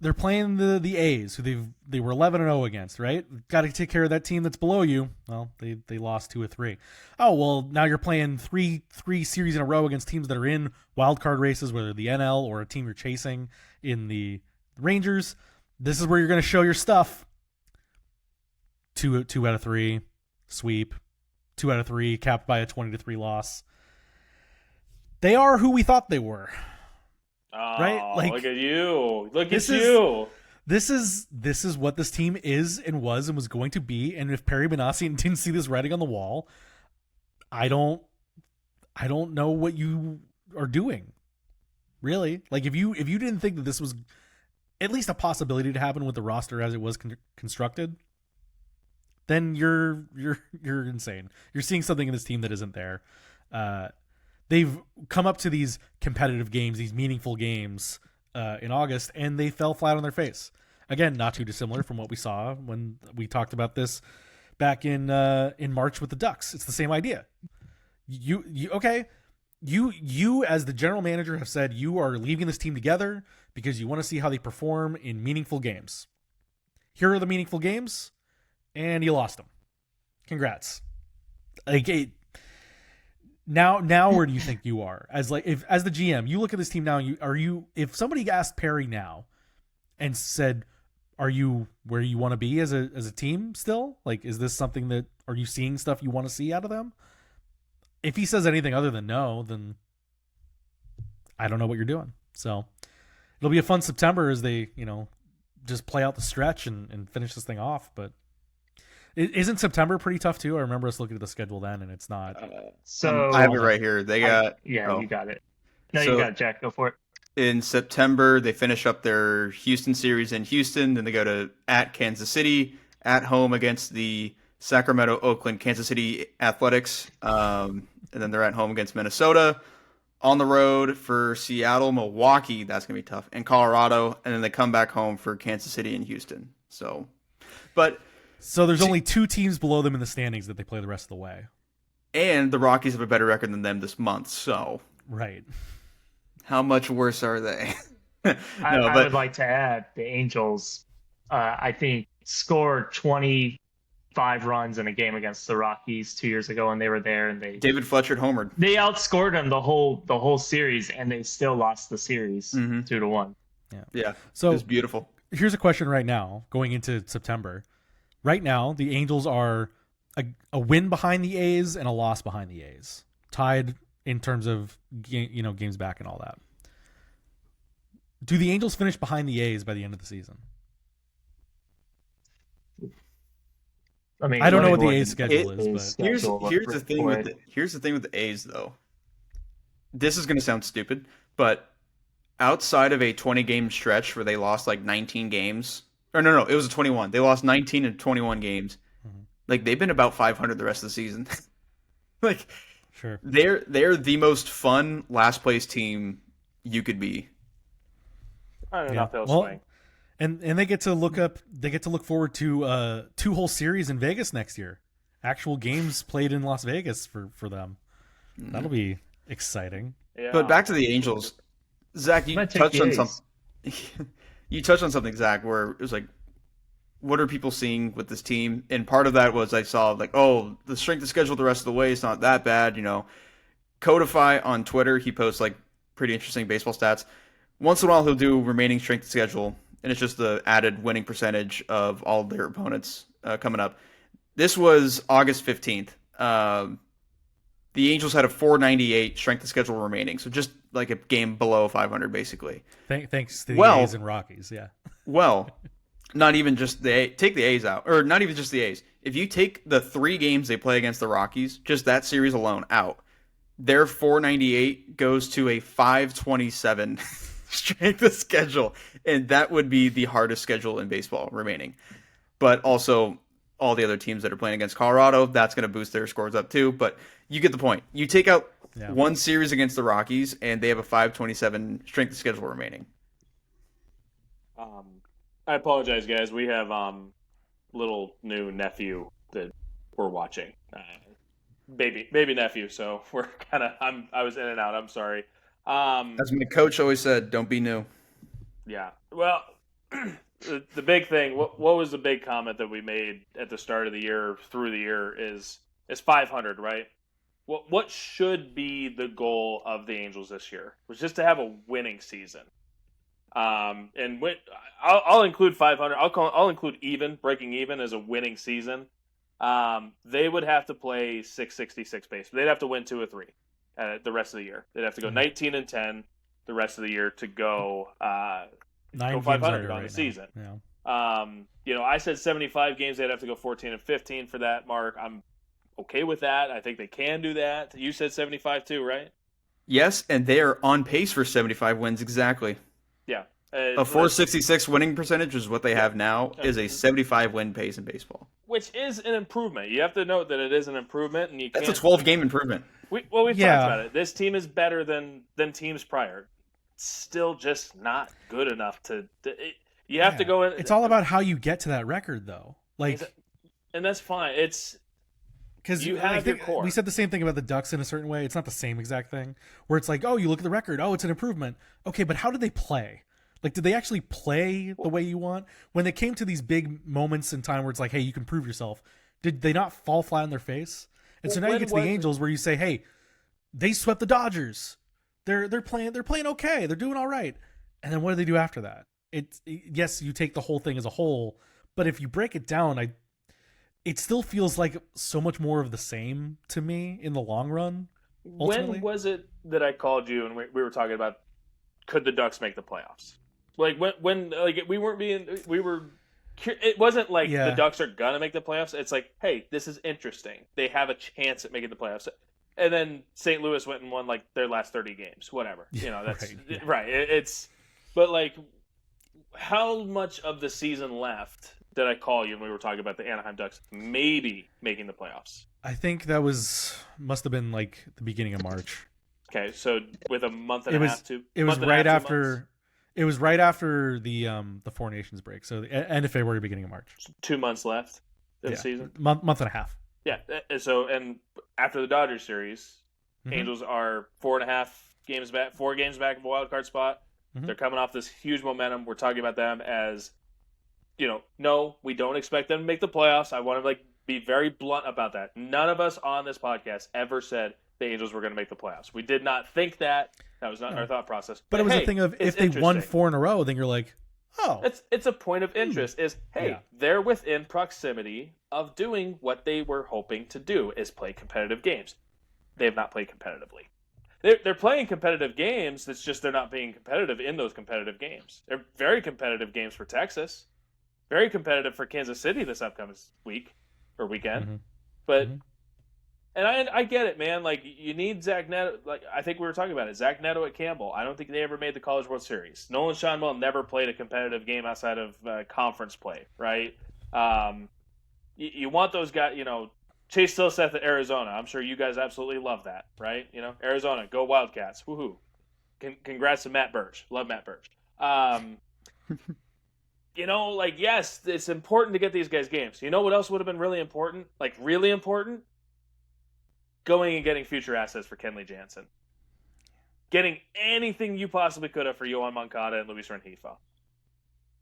they're playing the A's, who they were 11-0 against, right? Got to take care of that team that's below you. Well, they lost 2 of 3. Oh, well, now you're playing three series in a row against teams that are in wild card races, whether the NL or a team you're chasing in the Rangers. This is where you're going to show your stuff. 2 out of 3 sweep, 2 out of 3 capped by a 20-3 loss. They are who we thought they were. Oh, right? Like, look at you. Look at this you. This is what this team is and was going to be. And if Perry Benassi didn't see this writing on the wall, I don't know what you are doing. Really? Like, if you didn't think that this was at least a possibility to happen with the roster as it was constructed, then you're insane. You're seeing something in this team that isn't there. They've come up to these competitive games, these meaningful games in August, and they fell flat on their face. Again, not too dissimilar from what we saw when we talked about this back in March with the Ducks. It's the same idea. You as the general manager have said you are leaving this team together because you want to see how they perform in meaningful games. Here are the meaningful games, and you lost them. Congrats. Like, now where do you think you are as the GM? You look at this team now. If somebody asked Perry now and said, "Are you where you want to be as a team still? Like, is this something that are you seeing stuff you want to see out of them?" If he says anything other than no, then I don't know what you're doing. So it'll be a fun September as they just play out the stretch and finish this thing off. But Isn't September pretty tough too? I remember us looking at the schedule then, and it's not. So I have it right here. They got you got it. No, So- you got it, Jack. Go for it. in September. They finish up their Houston series in Houston. Then they go to at Kansas City, at home against the Sacramento, Oakland, Kansas City Athletics, and then they're at home against Minnesota. On the road for Seattle, Milwaukee, that's gonna be tough, and Colorado, and then they come back home for Kansas City and Houston. So There's only 2 teams below them in the standings that they play the rest of the way. and the Rockies have a better record than them this month. So Right. how much worse are they? I would like to add the Angels, I think, scored 25 runs in a game against the Rockies 2 years ago, and they were there, and David Fletcher homered. they outscored them the whole series, and they still lost the series 2-1. Yeah, So it's beautiful. here's a question right now, going into September. Right now, the Angels are a win behind the A's and a loss behind the A's, tied in terms of games back and all that. Do the Angels finish behind the A's by the end of the season? I mean, I don't know let what me the look A's at schedule the is, A's but Here's schedule the thing real with quick. here's the thing with the A's though. This is going to sound stupid, but outside of a 20-game stretch where they lost like 19 games, or no, it was a 21. They lost 19 and 21 games. Mhm. Like they've been about 500 the rest of the season. Like sure. they're the most fun last place team you could be. I don't know Yeah. if they'll Well, swing. And they get to look forward to 2 whole series in Vegas next year. Actual games played in Las Vegas for them. That'll be exciting. Yeah. But back to the Angels, Zach, you Might take touched the on A's. something. You touched on something, Zach, where it was like, what are people seeing with this team? And part of that was I saw like, oh, the strength of schedule the rest of the way is not that bad. Codify on Twitter, he posts like pretty interesting baseball stats. Once in a while, he'll do remaining strength of schedule, and it's just the added winning percentage of all of their opponents coming up. This was August 15th. The Angels had a 498 strength of schedule remaining, so just like a game below 500, basically. Thanks to the Well- A's and Rockies, yeah. Well, not even just take the A's out, or not even just the A's. If you take the 3 games they play against the Rockies, just that series alone out, their 498 goes to a 527 strength of schedule, and that would be the hardest schedule in baseball remaining. But also, all the other teams that are playing against Colorado, that's going to boost their scores up too. But you get the point. You take out Yeah. one series against the Rockies, and they have a 527 strength of schedule remaining. I apologize, guys. We have little new nephew that we're watching, baby nephew. So we're kind of I was in and out. I'm sorry. As my coach always said, don't be new. Yeah. Well, the big thing. What was the big comment that we made at the start of the year through the year is 500, right? What should be the goal of the Angels this year? Was just to have a winning season. And I'll include 500. I'll include breaking even as a winning season. They would have to play 666 base. They'd have to win 2 or 3 the rest of the year. They'd have to go 19 and 10 the rest of the year to go 9 games 500 under on right the season. now. Yeah. I said 75 games. They'd have to go 14 and 15 for that mark. I'm okay with that. I think they can do that. You said 75 too, right? Yes, and they are on pace for 75 wins exactly. Yeah. A 466 winning percentage is what they have now, is a 75 win pace in baseball. Which is an improvement. You have to note that it is an improvement, and you That's can't. a 12-game improvement. We've Yeah. talked about it. This team is better than teams prior. Still, just not good enough you have to go in. It's all about how you get to that record, though. Like, and that's fine. It's because you have your core. We said the same thing about the Ducks in a certain way. It's not the same exact thing. Where it's like, oh, you look at the record. Oh, it's an improvement. Okay, but how did they play? Like, did they actually play the way you want? When they came to these big moments in time where it's like, hey, you can prove yourself, did they not fall flat on their face? And so now you get to the Angels where you say, hey, they swept the Dodgers. They're playing okay. They're doing all right. And then what do they do after that? Yes, you take the whole thing as a whole, but if you break it down, it still feels like so much more of the same to me in the long run. Ultimately. When was it that I called you and we were talking about could the Ducks make the playoffs? Like when like we were it wasn't like Yeah. the Ducks are gonna make the playoffs. It's like, hey, this is interesting. They have a chance at making the playoffs. And then St. Louis went and won like their last 30 games, whatever. You know, that's Right, yeah. right. It's but like, how much of the season left did I call you when we were talking about the Anaheim Ducks maybe making the playoffs? I think must have been like the beginning of March. Okay, so with a month and It a was half to it was month and a right half, 2 months? after it was right after the Four Nations break. So the end of February, beginning of March. 2 months left in Yeah. the season. Month and a half. Yeah. And after the Dodgers series, Mhm. Angels are 4.5 games back, 4 games back of a wild card spot. Mhm. They're coming off this huge momentum. We're talking about them as, no, we don't expect them to make the playoffs. I want to be very blunt about that. None of us on this podcast ever said the Angels were going to make the playoffs. We did not think that. That was not our thought process. But it was hey, a thing of it's if they won interesting. 4 in a row, then you're like, oh, It's a point of interest. Is hey, Yeah. they're within proximity of doing what they were hoping to do, is play competitive games. They have not played competitively. They're playing competitive games. It's just they're not being competitive in those competitive games. They're very competitive games for Texas, very competitive for Kansas City this upcoming week or weekend. Mhm. But Mhm. and I get it, man. Like, you need Zach Neto. Like, I think we were talking about it. Zach Neto at Campbell. I don't think they ever made the College World Series. Nolan Schaumel never played a competitive game outside of conference play, right? You want those guys. Chase Stillseth at Arizona. I'm sure you guys absolutely love that, right? Arizona, go Wildcats. Woohoo! Congrats to Matt Burge. Love Matt Burge. Yes, it's important to get these guys games. You know what else would have been really important? Like, really important? Going and getting future assets for Kenley Jansen. Getting anything you possibly could have for Yohan Moncada and Luis Rengifo.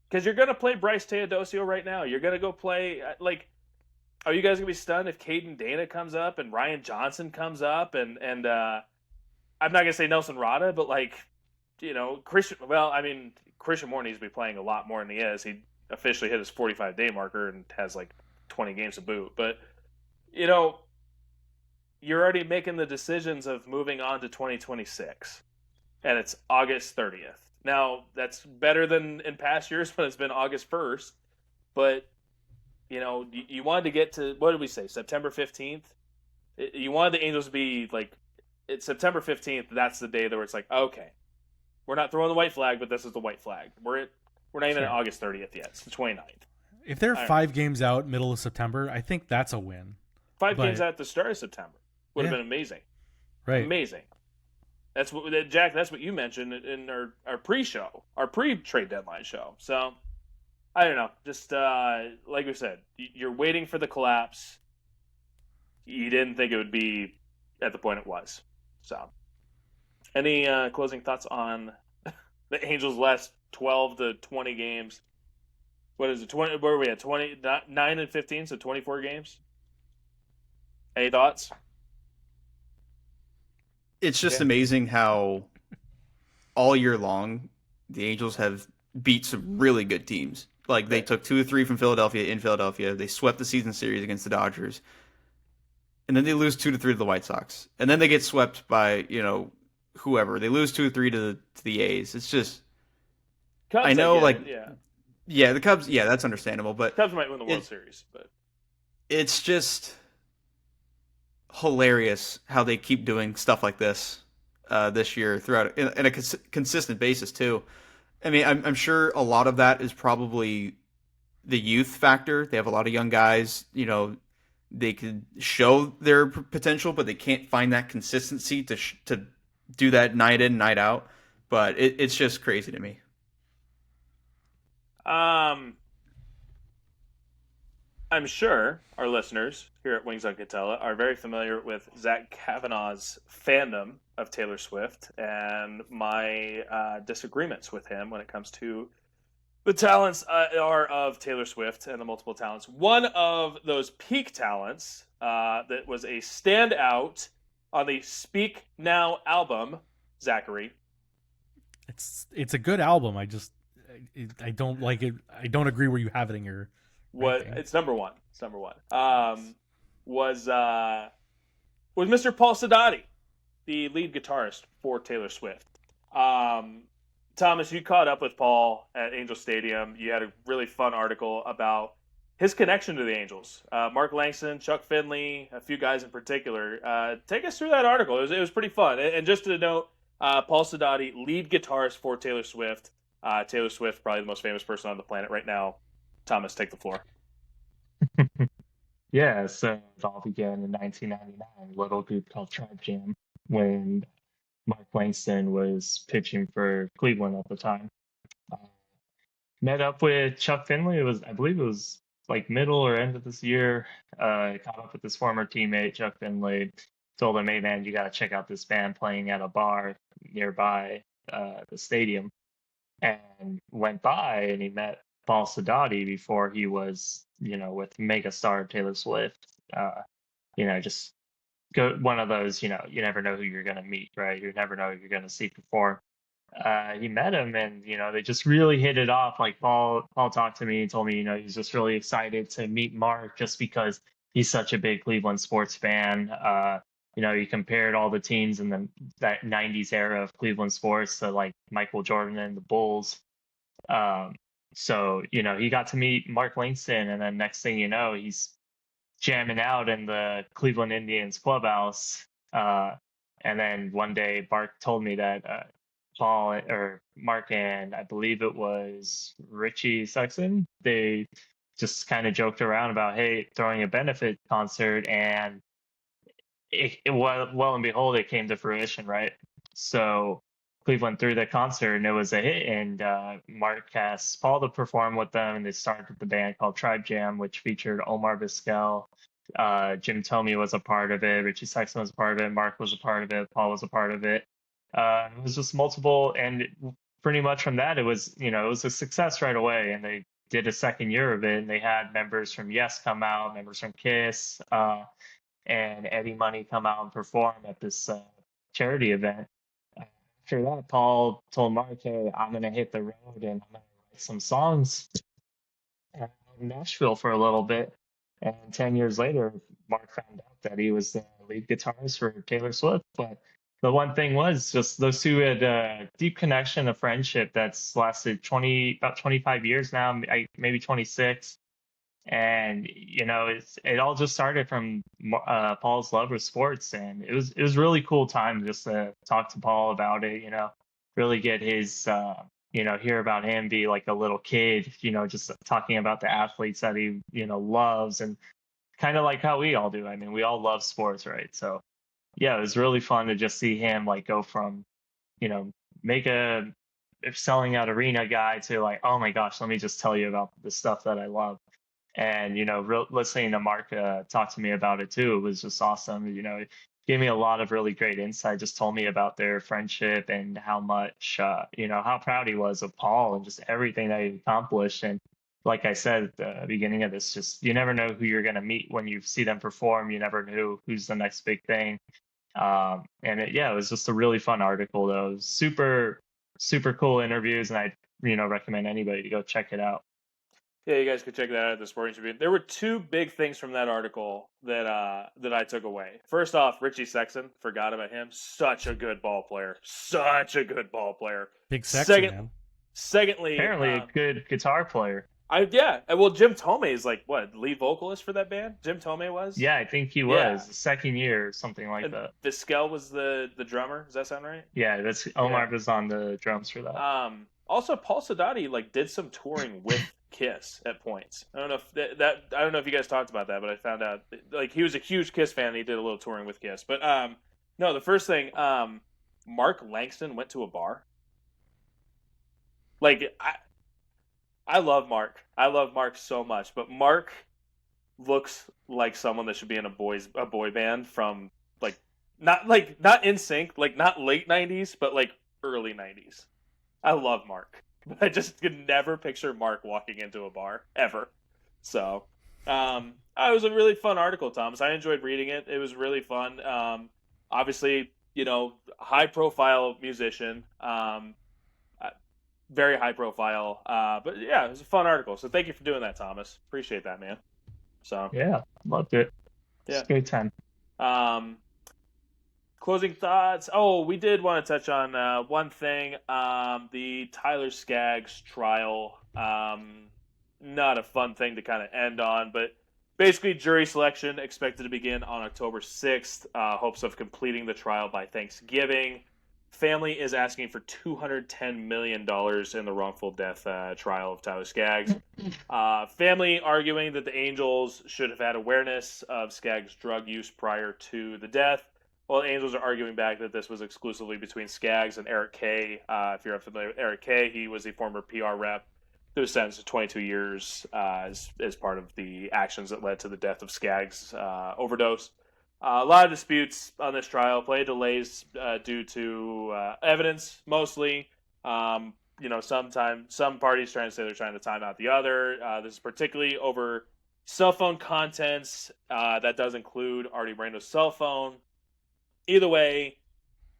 Because you're going to play Bryce Teodosio right now. You're going to go play, are you guys going to be stunned if Caden Dana comes up and Ryan Johnson comes up and I'm not going to say Nelson Rada, but Christian Moore needs to be playing a lot more than he is. He officially hit his 45-day marker and has 20 games to boot. But, you're already making the decisions of moving on to 2026, and it's August 30th. Now, that's better than in past years when it's been August 1st, but, you wanted to get to, what did we say, September 15th? You wanted the Angels to be, it's September 15th, that's the day that where it's okay, we're not throwing the white flag, but this is the white flag. We're not even at August 30th yet. It's the 29th. If they're 5 games out middle of September, I think that's a win. 5 games out at the start of September would have been amazing. Right. Amazing. That's what, Jack, that's what you mentioned in our pre-show, our pre-trade deadline show. So, I don't know. Just like we said, you're waiting for the collapse. You didn't think it would be at the point it was. So, any closing thoughts on the Angels' last 12 to 20 games? What is it? 20? Where are we at? 9 and 15, so 24 games. Any thoughts? It's just amazing how all year long the Angels have beat some really good teams. Like, they took 2 or 3 from Philadelphia in Philadelphia. They swept the season series against the Dodgers. And then they lose 2 to 3 to the White Sox. And then they get swept by, whoever. They lose 2 or 3 to the A's. It's just, Cubs, I know, yeah, the Cubs, that's understandable. But Cubs might win the World Series, but it's just hilarious how they keep doing stuff like this this year throughout in a consistent basis too. I mean, I'm sure a lot of that is probably the youth factor. They have a lot of young guys. They could show their potential, but they can't find that consistency to do that night in, night out. But it's just crazy to me. I'm sure our listeners here at Wings on Katella are very familiar with Zach Kavanaugh's fandom of Taylor Swift and my disagreements with him when it comes to the talents are of Taylor Swift and the multiple talents. One of those peak talents that was a standout on the Speak Now album, Zachary. It's a good album. I don't like it. I don't agree where you have it in your ranking. It's number one. It's number one. Was Mr. Paul Sidotti, the lead guitarist for Taylor Swift. Thomas, you caught up with Paul at Angel Stadium. You had a really fun article about his connection to the Angels. Mark Langston, Chuck Finley, a few guys in particular. Take us through that article. It was pretty fun. And just to note, Paul Sidotti, lead guitarist for Taylor Swift. Taylor Swift, probably the most famous person on the planet right now. Thomas, take the floor. Yeah, so it all began in 1999, a little group called Tribe Jam, when Mark Langston was pitching for Cleveland at the time. Uh, Met up with Chuck Finley. I believe it was like middle or end of this year. Caught up with his former teammate, Chuck Finley. Told him, hey man, you got to check out this band playing at a bar nearby the stadium. And went by and he met Paul Sidotti before he was, with megastar Taylor Swift. Just one of those, you never know who you're going to meet, right? You never know who you're going to see perform. He met him and, they just really hit it off. Like Paul talked to me and told me, he's just really excited to meet Mark just because he's such a big Cleveland sports fan. He compared all the teams in that 90s era of Cleveland sports to like Michael Jordan and the Bulls. So, he got to meet Mark Langston, and then next thing you know, he's jamming out in the Cleveland Indians clubhouse. And then one day, Mark told me that Mark and I believe it was Richie Sexton, they just kind of joked around about, hey, throwing a benefit concert, and well and behold, it came to fruition, right? So Cleveland threw the concert and it was a hit, and Mark asked Paul to perform with them, and they started with the band called Tribe Jam, which featured Omar Vizquel. Jim Thome was a part of it, Richie Sexton was a part of it, Mark was a part of it, Paul was a part of it. It was just multiple, and pretty much from that, it was a success right away, and they did a second year of it, and they had members from Yes come out, members from Kiss, and Eddie Money come out and perform at this charity event. After that, Paul told Mark, hey, I'm going to hit the road and I'm going to write some songs in Nashville for a little bit. And 10 years later, Mark found out that he was the lead guitarist for Taylor Swift. But the one thing was just those two had a deep connection, a friendship that's lasted about 25 years now, maybe 26. And it all just started from Paul's love of sports, and it was really cool time just to talk to Paul about it. Really get his hear about him, be like a little kid. Just talking about the athletes that he loves, and kind of like how we all do. I mean, we all love sports, right? So yeah, it was really fun to just see him like go from make a selling out arena guy to like, oh my gosh, let me just tell you about the stuff that I love. And, listening to Mark talk to me about it too, it was just awesome. It gave me a lot of really great insight, just told me about their friendship and how much, how proud he was of Paul and just everything that he accomplished. And like I said at the beginning of this, just you never know who you're going to meet when you see them perform. You never know who's the next big thing. It was just a really fun article, though. Super, super cool interviews. And I, recommend anybody to go check it out. Yeah, you guys could check that out at the Sporting Tribune. There were two big things from that article that I took away. First off, Richie Sexton, forgot about him. Such a good ball player. Big Sexton, man. Secondly, apparently a good guitar player. Well, Jim Thome is like what, lead vocalist for that band? Jim Thome was. Yeah, I think he was the second year, or something like that. Vizquel was the drummer. Does that sound right? Yeah, Omar was on the drums for that. Also, Paul Sidotti did some touring with Kiss at points. I don't know if I don't know if you guys talked about that, but I found out he was a huge Kiss fan and he did a little touring with Kiss. But no, the first thing, Mark Langston went to a bar. I love Mark. I love Mark so much, but Mark looks like someone that should be in a boy band from not NSYNC, not late 90s, but early 90s. I love Mark. But I just could never picture Mark walking into a bar, ever. So, it was a really fun article, Thomas. I enjoyed reading it. It was really fun. Obviously, high-profile musician. Very high-profile. But, yeah, it was a fun article. So thank you for doing that, Thomas. Appreciate that, man. So yeah, loved it. It's a great time. Closing thoughts. Oh, we did want to touch on one thing. The Tyler Skaggs trial. Not a fun thing to kind of end on, but basically jury selection expected to begin on October 6th. Hopes of completing the trial by Thanksgiving. Family is asking for $210 million in the wrongful death trial of Tyler Skaggs. Family arguing that the Angels should have had awareness of Skaggs' drug use prior to the death. Well, the Angels are arguing back that this was exclusively between Skaggs and Eric Kay. If you're unfamiliar with Eric Kay, he was a former PR rep who was sentenced to 22 years as part of the actions that led to the death of Skaggs' overdose. A lot of disputes on this trial, play delays due to evidence, mostly. Some parties trying to say they're trying to time out the other. This is particularly over cell phone contents. That does include Artie Moreno's cell phone. Either way,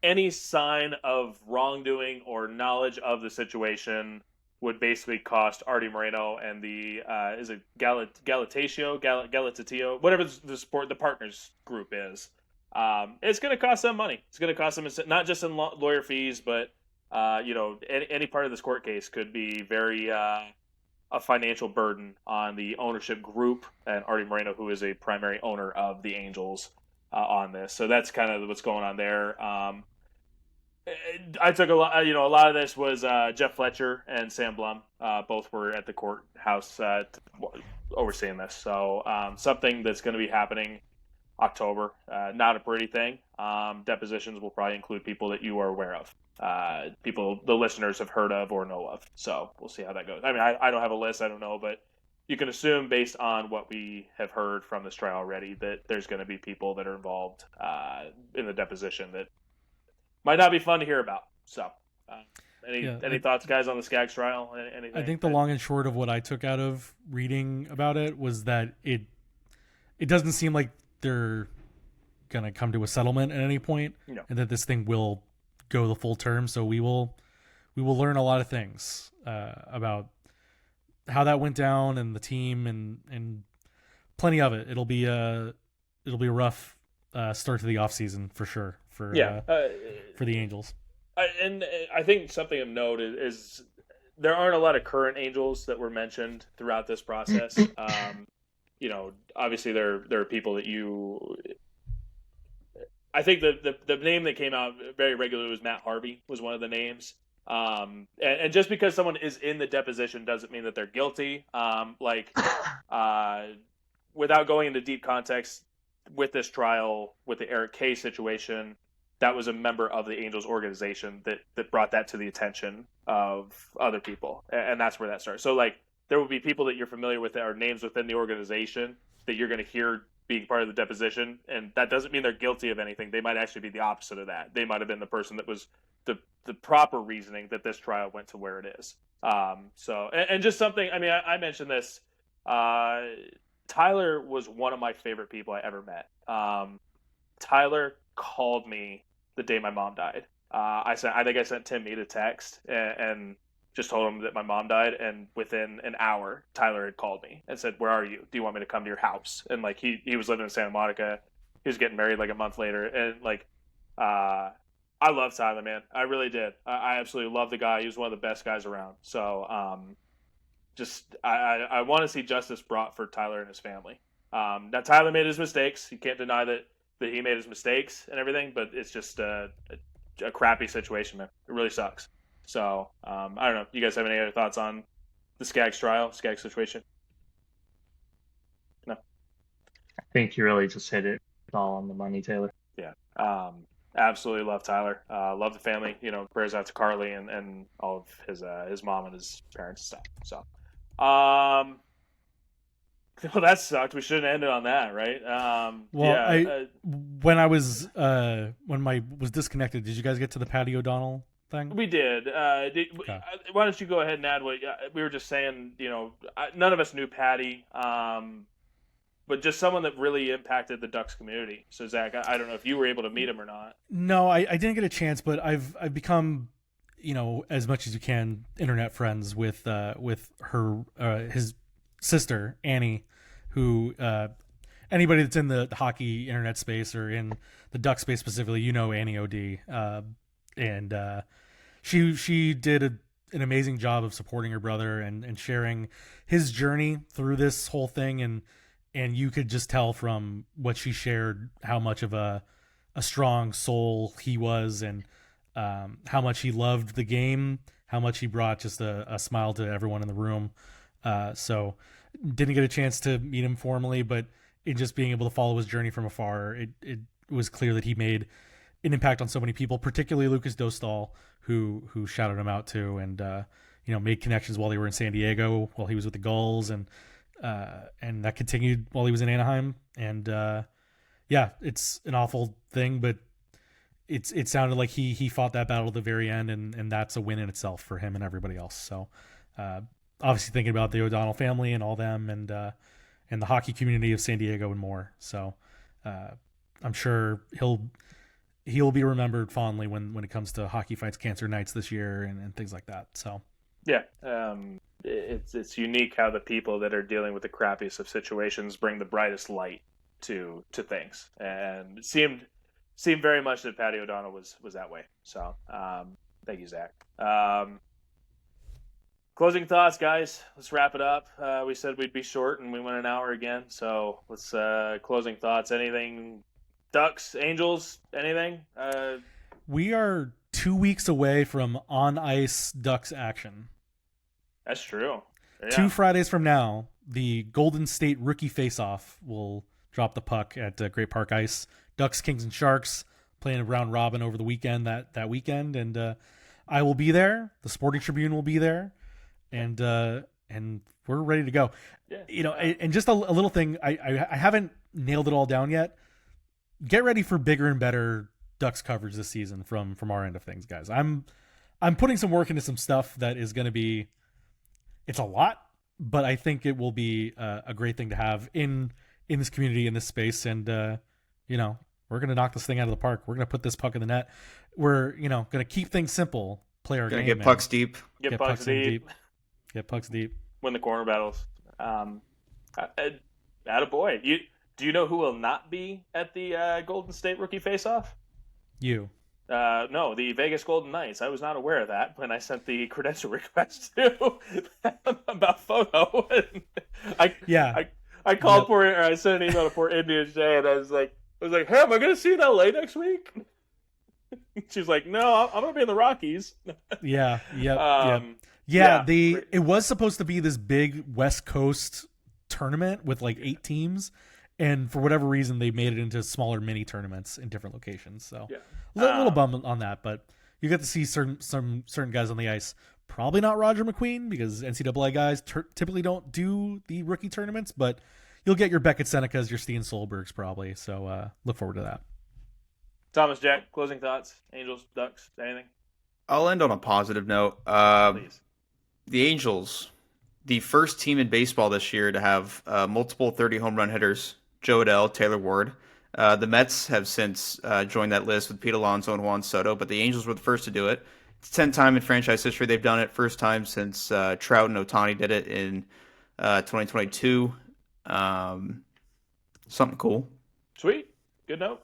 any sign of wrongdoing or knowledge of the situation would basically cost Artie Moreno and the is it Galatatio, whatever the partners group is. It's going to cost them money. It's going to cost them not just in lawyer fees, but any part of this court case could be very a financial burden on the ownership group and Artie Moreno, who is a primary owner of the Angels on this. So that's kind of what's going on there. I took a lot of this was Jeff Fletcher and Sam Blum. Both were at the courthouse overseeing this. So something that's going to be happening October. Not a pretty thing. Depositions will probably include people that you are aware of. People the listeners have heard of or know of. So we'll see how that goes. I mean, I don't have a list. I don't know, but you can assume based on what we have heard from this trial already that there's going to be people that are involved in the deposition that might not be fun to hear about. So, any thoughts, guys, on the Skaggs trial? Anything? I think the long and short of what I took out of reading about it was that it doesn't seem like they're gonna come to a settlement at any point, and that this thing will go the full term. So we will learn a lot of things about how that went down and the team and plenty of it. It'll be a rough start to the off season for sure. For the Angels. I think something of note is there aren't a lot of current Angels that were mentioned throughout this process. Obviously there are people that I think the name that came out very regularly was Matt Harvey was one of the names. And just because someone is in the deposition doesn't mean that they're guilty. Without going into deep context with this trial, with the Eric Kay situation, that was a member of the Angels organization that brought that to the attention of other people. And that's where that starts. So, there will be people that you're familiar with that are names within the organization that you're going to hear being part of the deposition. And that doesn't mean they're guilty of anything. They might actually be the opposite of that. They might have been the person that was the proper reasoning that this trial went to where it is. And just something, I mean, I mentioned this. Tyler was one of my favorite people I ever met. Tyler called me the day my mom died. I think I sent Tim Mead a text and just told him that my mom died, and within an hour Tyler had called me and said, "Where are you? Do you want me to come to your house?" And he was living in Santa Monica. He was getting married a month later, and I love Tyler, man. I really did. I absolutely love the guy. He was one of the best guys around. So I want to see justice brought for Tyler and his family. Now Tyler made his mistakes. You can't deny that he made his mistakes and everything, but it's just a crappy situation, man. It really sucks. So, I don't know. You guys have any other thoughts on the Skaggs trial, Skaggs situation? No? I think you really just hit it all on the money, Taylor. Yeah. Absolutely love Tyler. Love the family. Prayers out to Carly and all of his mom and his parents and stuff. So, well, that sucked. We shouldn't end it on that, right? When I was was disconnected, did you guys get to the Patty O'Donnell thing? We did. Okay. Why don't you go ahead and add what we were just saying? None of us knew Patty, but just someone that really impacted the Ducks community. So Zach, I don't know if you were able to meet him or not. No, I didn't get a chance, but I've become, as much as you can, internet friends with her his sister Annie, who anybody that's in the hockey internet space or in the Duck space specifically, you know Annie OD, and she did an amazing job of supporting her brother and sharing his journey through this whole thing, and you could just tell from what she shared how much of a strong soul he was, and how much he loved the game, how much he brought just a smile to everyone in the room. So didn't get a chance to meet him formally, but in just being able to follow his journey from afar, it was clear that he made an impact on so many people, particularly Lucas Dostal, who shouted him out too, and made connections while they were in San Diego, while he was with the Gulls, and that continued while he was in Anaheim. And it's an awful thing, but it sounded like he fought that battle at the very end, and that's a win in itself for him and everybody else. So obviously thinking about the O'Donnell family and all them, and the hockey community of San Diego and more. So I'm sure he'll be remembered fondly when it comes to Hockey Fights Cancer Nights this year and things like that. So yeah, it's unique how the people that are dealing with the crappiest of situations bring the brightest light to things, and it seemed very much that Patty O'Donnell was that way. So thank you, Zach. Closing thoughts, guys. Let's wrap it up. We said we'd be short, and we went an hour again. So let's closing thoughts. Anything? Ducks, Angels, anything? We are 2 weeks away from on ice Ducks action. That's true. Yeah. 2 Fridays from now, the Golden State rookie face-off will drop the puck at Great Park Ice. Ducks, Kings, and Sharks playing a round robin over the weekend. That weekend, and I will be there. The Sporting Tribune will be there, and we're ready to go. Yeah. And just a little thing. I haven't nailed it all down yet. Get ready for bigger and better Ducks coverage this season from our end of things, guys. I'm putting some work into some stuff that is going to be. It's a lot, but I think it will be a great thing to have in this community, in this space, and we're going to knock this thing out of the park. We're going to put this puck in the net. We're going to keep things simple. Play our game. Get pucks deep. Get pucks deep. Get pucks deep. Win the corner battles. Attaboy. Do you know who will not be at the Golden State rookie face-off? You. No, the Vegas Golden Knights. I was not aware of that when I sent the credential request to about photo. I called I sent an email to Port Indian today, and I was like, hey, am I going to see you in LA next week? She's like, no, I'm going to be in the Rockies. Yeah. It was supposed to be this big West Coast tournament with like 8 teams, and for whatever reason they made it into smaller mini tournaments in different locations. So a little bum on that, but you get to see certain guys on the ice. Probably not Roger McQueen, because NCAA guys typically don't do the rookie tournaments, but you'll get your Beckett Senecas, your Steen Solbergs probably. So look forward to that. Thomas, Jack, closing thoughts? Angels, Ducks, anything? I'll end on a positive note. Please. The Angels, the first team in baseball this year to have multiple 30 home run hitters. Joe Adell, Taylorblakeward. The Mets have since joined that list with Pete Alonso and Juan Soto, but the Angels were the first to do it. It's 10th time in franchise history they've done it. First time since Trout and Ohtani did it in 2022. Something cool. Sweet. Good note.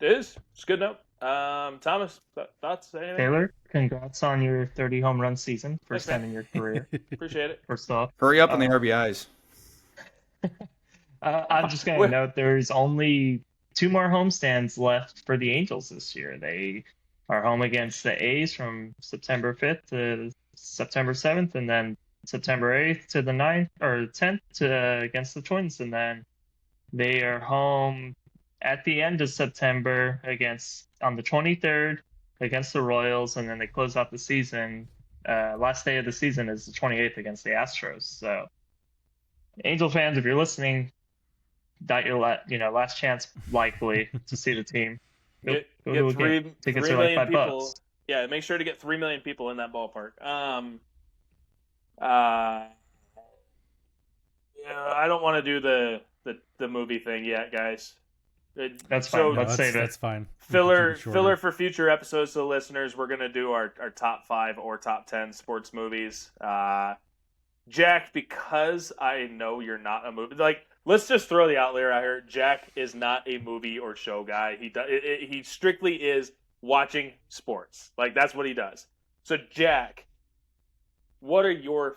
It's a good note. Thomas, thoughts? Anything? Taylor, congrats on your 30 home run season. First time in your career. Appreciate it. First off. Hurry up on the RBIs. I'm just going to note there's only 2 more homestands left for the Angels this year. They are home against the A's from September 5th to September 7th, and then September 8th to the 9th or 10th against the Twins, and then they are home at the end of September on the 23rd against the Royals, and then they close out the season. Last day of the season is the 28th against the Astros. So, Angel fans, if you're listening, that your last chance likely to see the team. Get tickets are like $5. Yeah, make sure to get 3 million people in that ballpark. I don't want to do the movie thing yet, guys. That's fine. Let's save it. That's fine. Filler for future episodes. So listeners, we're gonna do our top 5 or top 10 sports movies. Jack, because I know you're not a movie, like let's just throw the outlier out here. Jack is not a movie or show guy. He strictly is watching sports. Like, that's what he does. So, Jack, what are your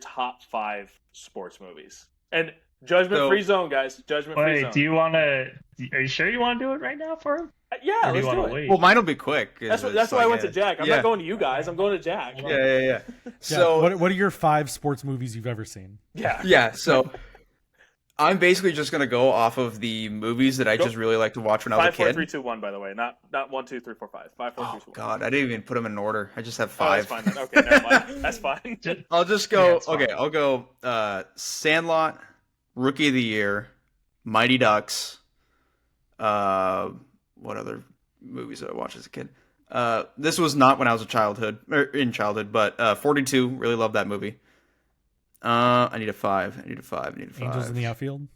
top 5 sports movies? And judgment-free zone, guys. Judgment-free zone. Are you sure you want to do it right now for him? Yeah, Or do you let's wanna do it. wait? Well, mine will be quick. That's why I went to Jack. I'm not going to you guys. I'm going to Jack. Yeah. So, what are your 5 sports movies you've ever seen? Yeah. So I'm basically just gonna go off of the movies that I just really like to watch when I was a 5, 4, kid. 3, 2, 1. By the way, not 1, 2, 3, 4, 5. 5, 4, 3, 2, 1. God, I didn't even put them in order. I just have Oh, that's 5. fine then. Okay, never mind. That's fine. I'll just go. it's fine. Okay, I'll go. Sandlot, Rookie of the Year, Mighty Ducks. What other movies did I watch as a kid? This was not when I was in childhood, but 42. Really love that movie. I need a 5. Angels in the Outfield.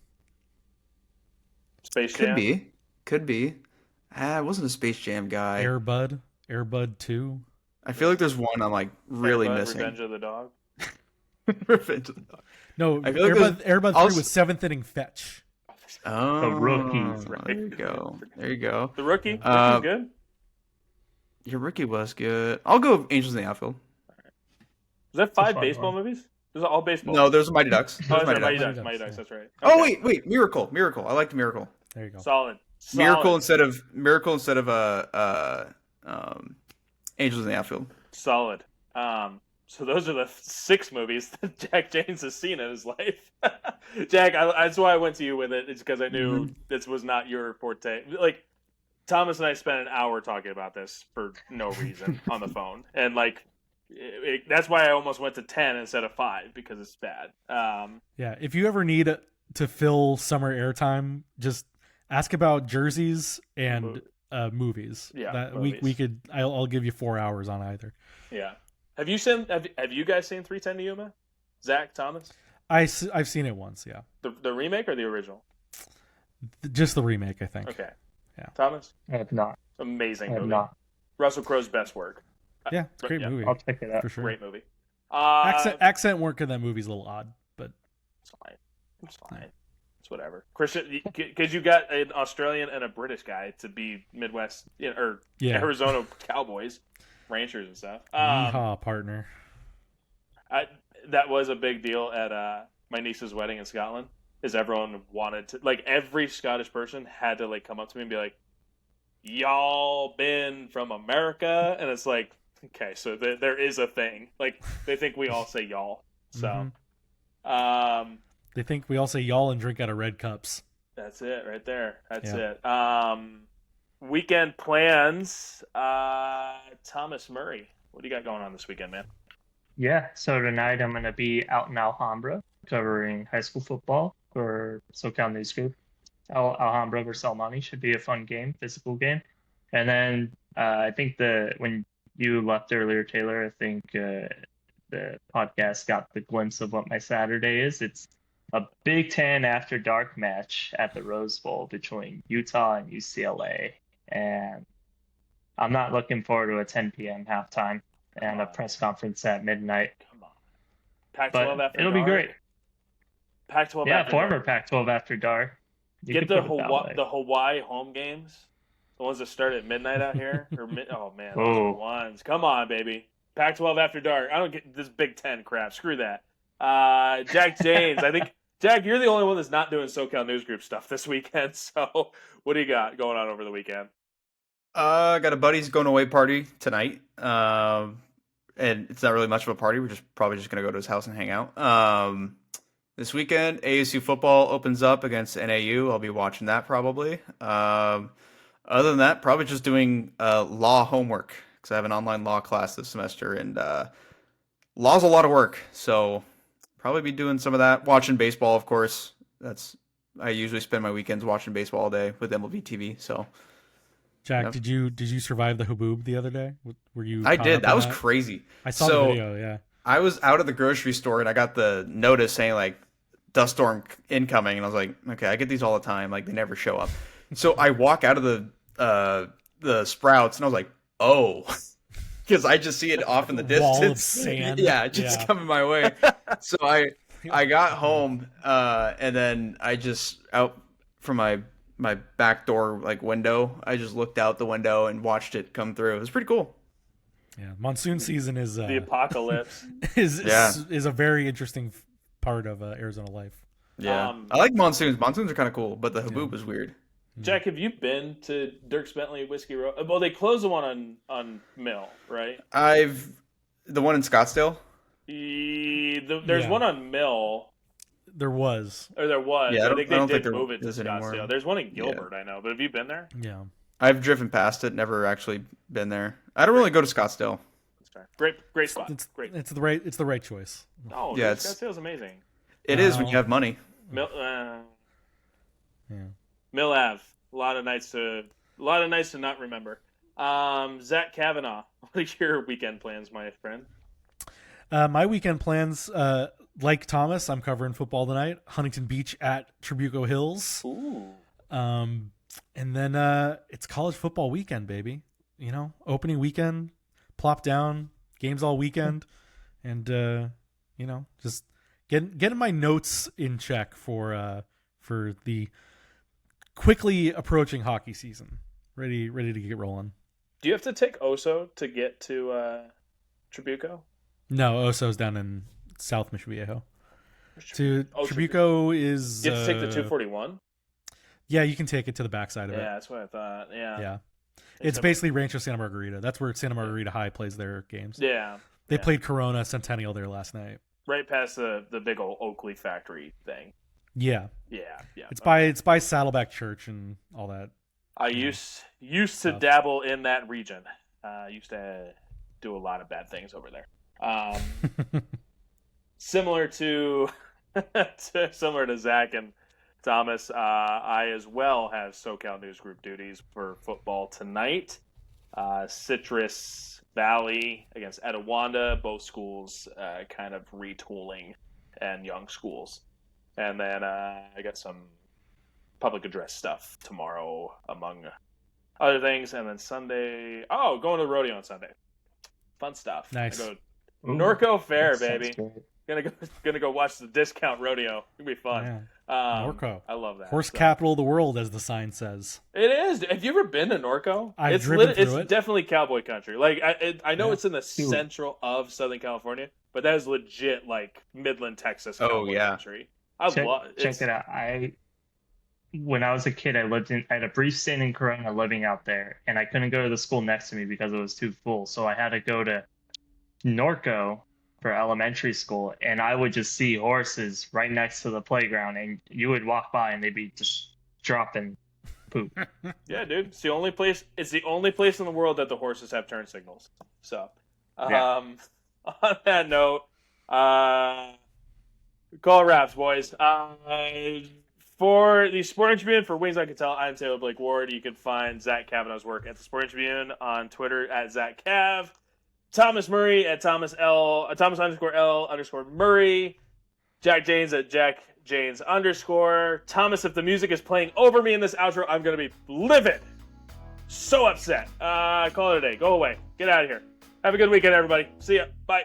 Space Jam. Could be. I wasn't a Space Jam guy. Air Bud 2. I feel like there's one I'm like really Airbud, missing. Revenge of the Dog. Revenge of the Dog. No, I feel like Air Bud 3 also- was 7th inning fetch. Oh, The Rookie. There you go. The Rookie. Uh, Rookie's good. Your Rookie was good. I'll go Angels in the Outfield. Is that 5 fun baseball movies? Those are all baseball. No, there's Mighty Ducks. Oh, There's that's right, Mighty Mighty Ducks. Ducks. Mighty yeah. Ducks. That's right. Oh Okay. wait, Miracle. I liked Miracle. There you go. Solid. Miracle instead of Angels in the Outfield. Solid. So those are the 6 movies that Jack James has seen in his life. Jack, that's why I went to you with it. It's because I knew this was not your forte. Like, Thomas and I spent an hour talking about this for no reason on the phone, and like, that's why I almost went to 10 instead of 5 because it's bad. Yeah, if you ever need to fill summer airtime, just ask about jerseys and movies. Yeah, we could. I'll give you 4 hours on either. Yeah. Have you guys seen 310 to Yuma? Zach, Thomas? I've seen it once. Yeah, The remake or the original? just the remake, I think. Okay. Yeah. Thomas? I have not. Amazing I have movie. not. Russell Crowe's best work. Yeah, it's a great Yeah. movie I'll check it out. for sure. Great movie. Accent work in that movie's a little odd, but It's fine. It's fine. It's whatever. Christian, because you got an Australian and a British guy to be Midwest or yeah. Arizona Cowboys, Ranchers and stuff. Yeehaw, partner. That was a big deal at my niece's wedding in Scotland. Is everyone wanted to, like, every Scottish person had to like come up to me and be like, "Y'all been from America?" And it's like, okay, so there is a thing. Like, they think we all say y'all. So, They think we all say y'all and drink out of red cups. that's it right there. That's Yeah. it. Weekend plans. Thomas Murray, what do you got going on this weekend, man? Yeah, so tonight I'm going to be out in Alhambra covering high school football for SoCal News Group. Alhambra versus El Monte should be a fun game, physical game. And then I think when you left earlier, Taylor, I think the podcast got the glimpse of what my Saturday is. It's a Big Ten after dark match at the Rose Bowl between Utah and UCLA. And I'm not looking forward to a 10 p.m. halftime and a press conference at midnight. Come on. Pac-12 But after it'll be dark. great. Pac-12 Yeah, after former dark. Pac-12 after dark. You Get could the put it that way. Hawaii home games, the ones that start at midnight out here. Oh man, those Oh. ones. Come on, baby. Pac-12 after dark. I don't get this Big Ten crap. Screw that. Jack James, I think Jack, you're the only one that's not doing SoCal News Group stuff this weekend. So, what do you got going on over the weekend? I got a buddy's going away party tonight. And it's not really much of a party. We're probably just gonna go to his house and hang out. This weekend, ASU football opens up against NAU. I'll be watching that probably. Other than that, probably just doing law homework because I have an online law class this semester, and law's a lot of work. So probably be doing some of that. Watching baseball, of course. I usually spend my weekends watching baseball all day with MLB TV. So. Jack, Yep. did you survive the haboob the other day? Were you? I caught did. up That in was crazy. I saw So, the video. Yeah. I was out of the grocery store and I got the notice saying like dust storm incoming, and I was like, okay, I get these all the time. Like they never show up. So I walk out of the Sprouts and I was like, oh, because I just see it off in the Wall of distance. sand. Yeah, just Yeah. coming my way. So I got home, and then I just out from my back door window. I just looked out the window and watched it come through. It was pretty cool. Yeah, monsoon season is The apocalypse. is a very interesting part of Arizona life. Yeah, I like monsoons. Monsoons are kind of cool, but the haboob is weird. Jack, have you been to Dirks Bentley Whiskey Row? Well, they closed the one on Mill, right? The one in Scottsdale. There's one on Mill. There was. Yeah, I think they did move it to is anymore. Scottsdale. There's one in Gilbert, I know. But have you been there? Yeah. I've driven past it, never actually been there. I don't really go to Scottsdale. That's fair. Great spot. It's Great. the right choice. Oh, yeah, Scottsdale's amazing. It is when you have money. Mill, Yeah. Mill Ave. A lot of nights to not remember. Zach Kavanaugh, what are your weekend plans, my friend? My weekend plans, like Thomas, I'm covering football tonight. Huntington Beach at Trabuco Hills. Ooh. And then it's college football weekend, baby. You know, opening weekend, plop down, games all weekend, and you know, just getting my notes in check for the quickly approaching hockey season. Ready to get rolling. Do you have to take Oso to get to Trabuco? No, Oso's down in South Mission Viejo. Trabuco is. You have to take the 241. Yeah, you can take it to the backside of it. Yeah, that's what I thought. Yeah. It's basically Rancho Santa Margarita. That's where Santa Margarita High plays their games. Yeah. They played Corona Centennial there last night. Right past the big old Oakley factory thing. Yeah. Yeah. It's by Saddleback Church and all that. I used to dabble in that region. Used to do a lot of bad things over there. Similar to Zach and Thomas, I as well have SoCal News Group duties for football tonight. Citrus Valley against Etowanda, both schools kind of retooling and young schools. And then I got some public address stuff tomorrow, among other things. And then Sunday, going to the rodeo on Sunday. Fun stuff. Nice. Norco Fair, baby. Great. Gonna go watch the discount rodeo. It'll be fun. Yeah. Norco. I love that. Horse capital of the world, as the sign says. It is. Have you ever been to Norco? I've driven through it's definitely cowboy country. Like I know it's in the central of Southern California, but that is legit like Midland, Texas cowboy country. Check it out. When I was a kid, I had a brief stint in Corona living out there, and I couldn't go to the school next to me because it was too full. So I had to go to Norco for elementary school, and I would just see horses right next to the playground, and you would walk by and they'd be just dropping poop. Yeah, dude. It's the only place in the world that the horses have turn signals. So on that note, call wraps, boys. For the Sporting Tribune, for Wings on Katella, I'm Taylorblakeward. You can find Zach Kavanaugh's work at the Sporting Tribune on Twitter at Zachcav. Thomas Murray at Thomas_L_Murray. Jack Janes at JackJanes_. Thomas, if the music is playing over me in this outro, I'm going to be livid. So upset. Call it a day. Go away. Get out of here. Have a good weekend, everybody. See ya. Bye.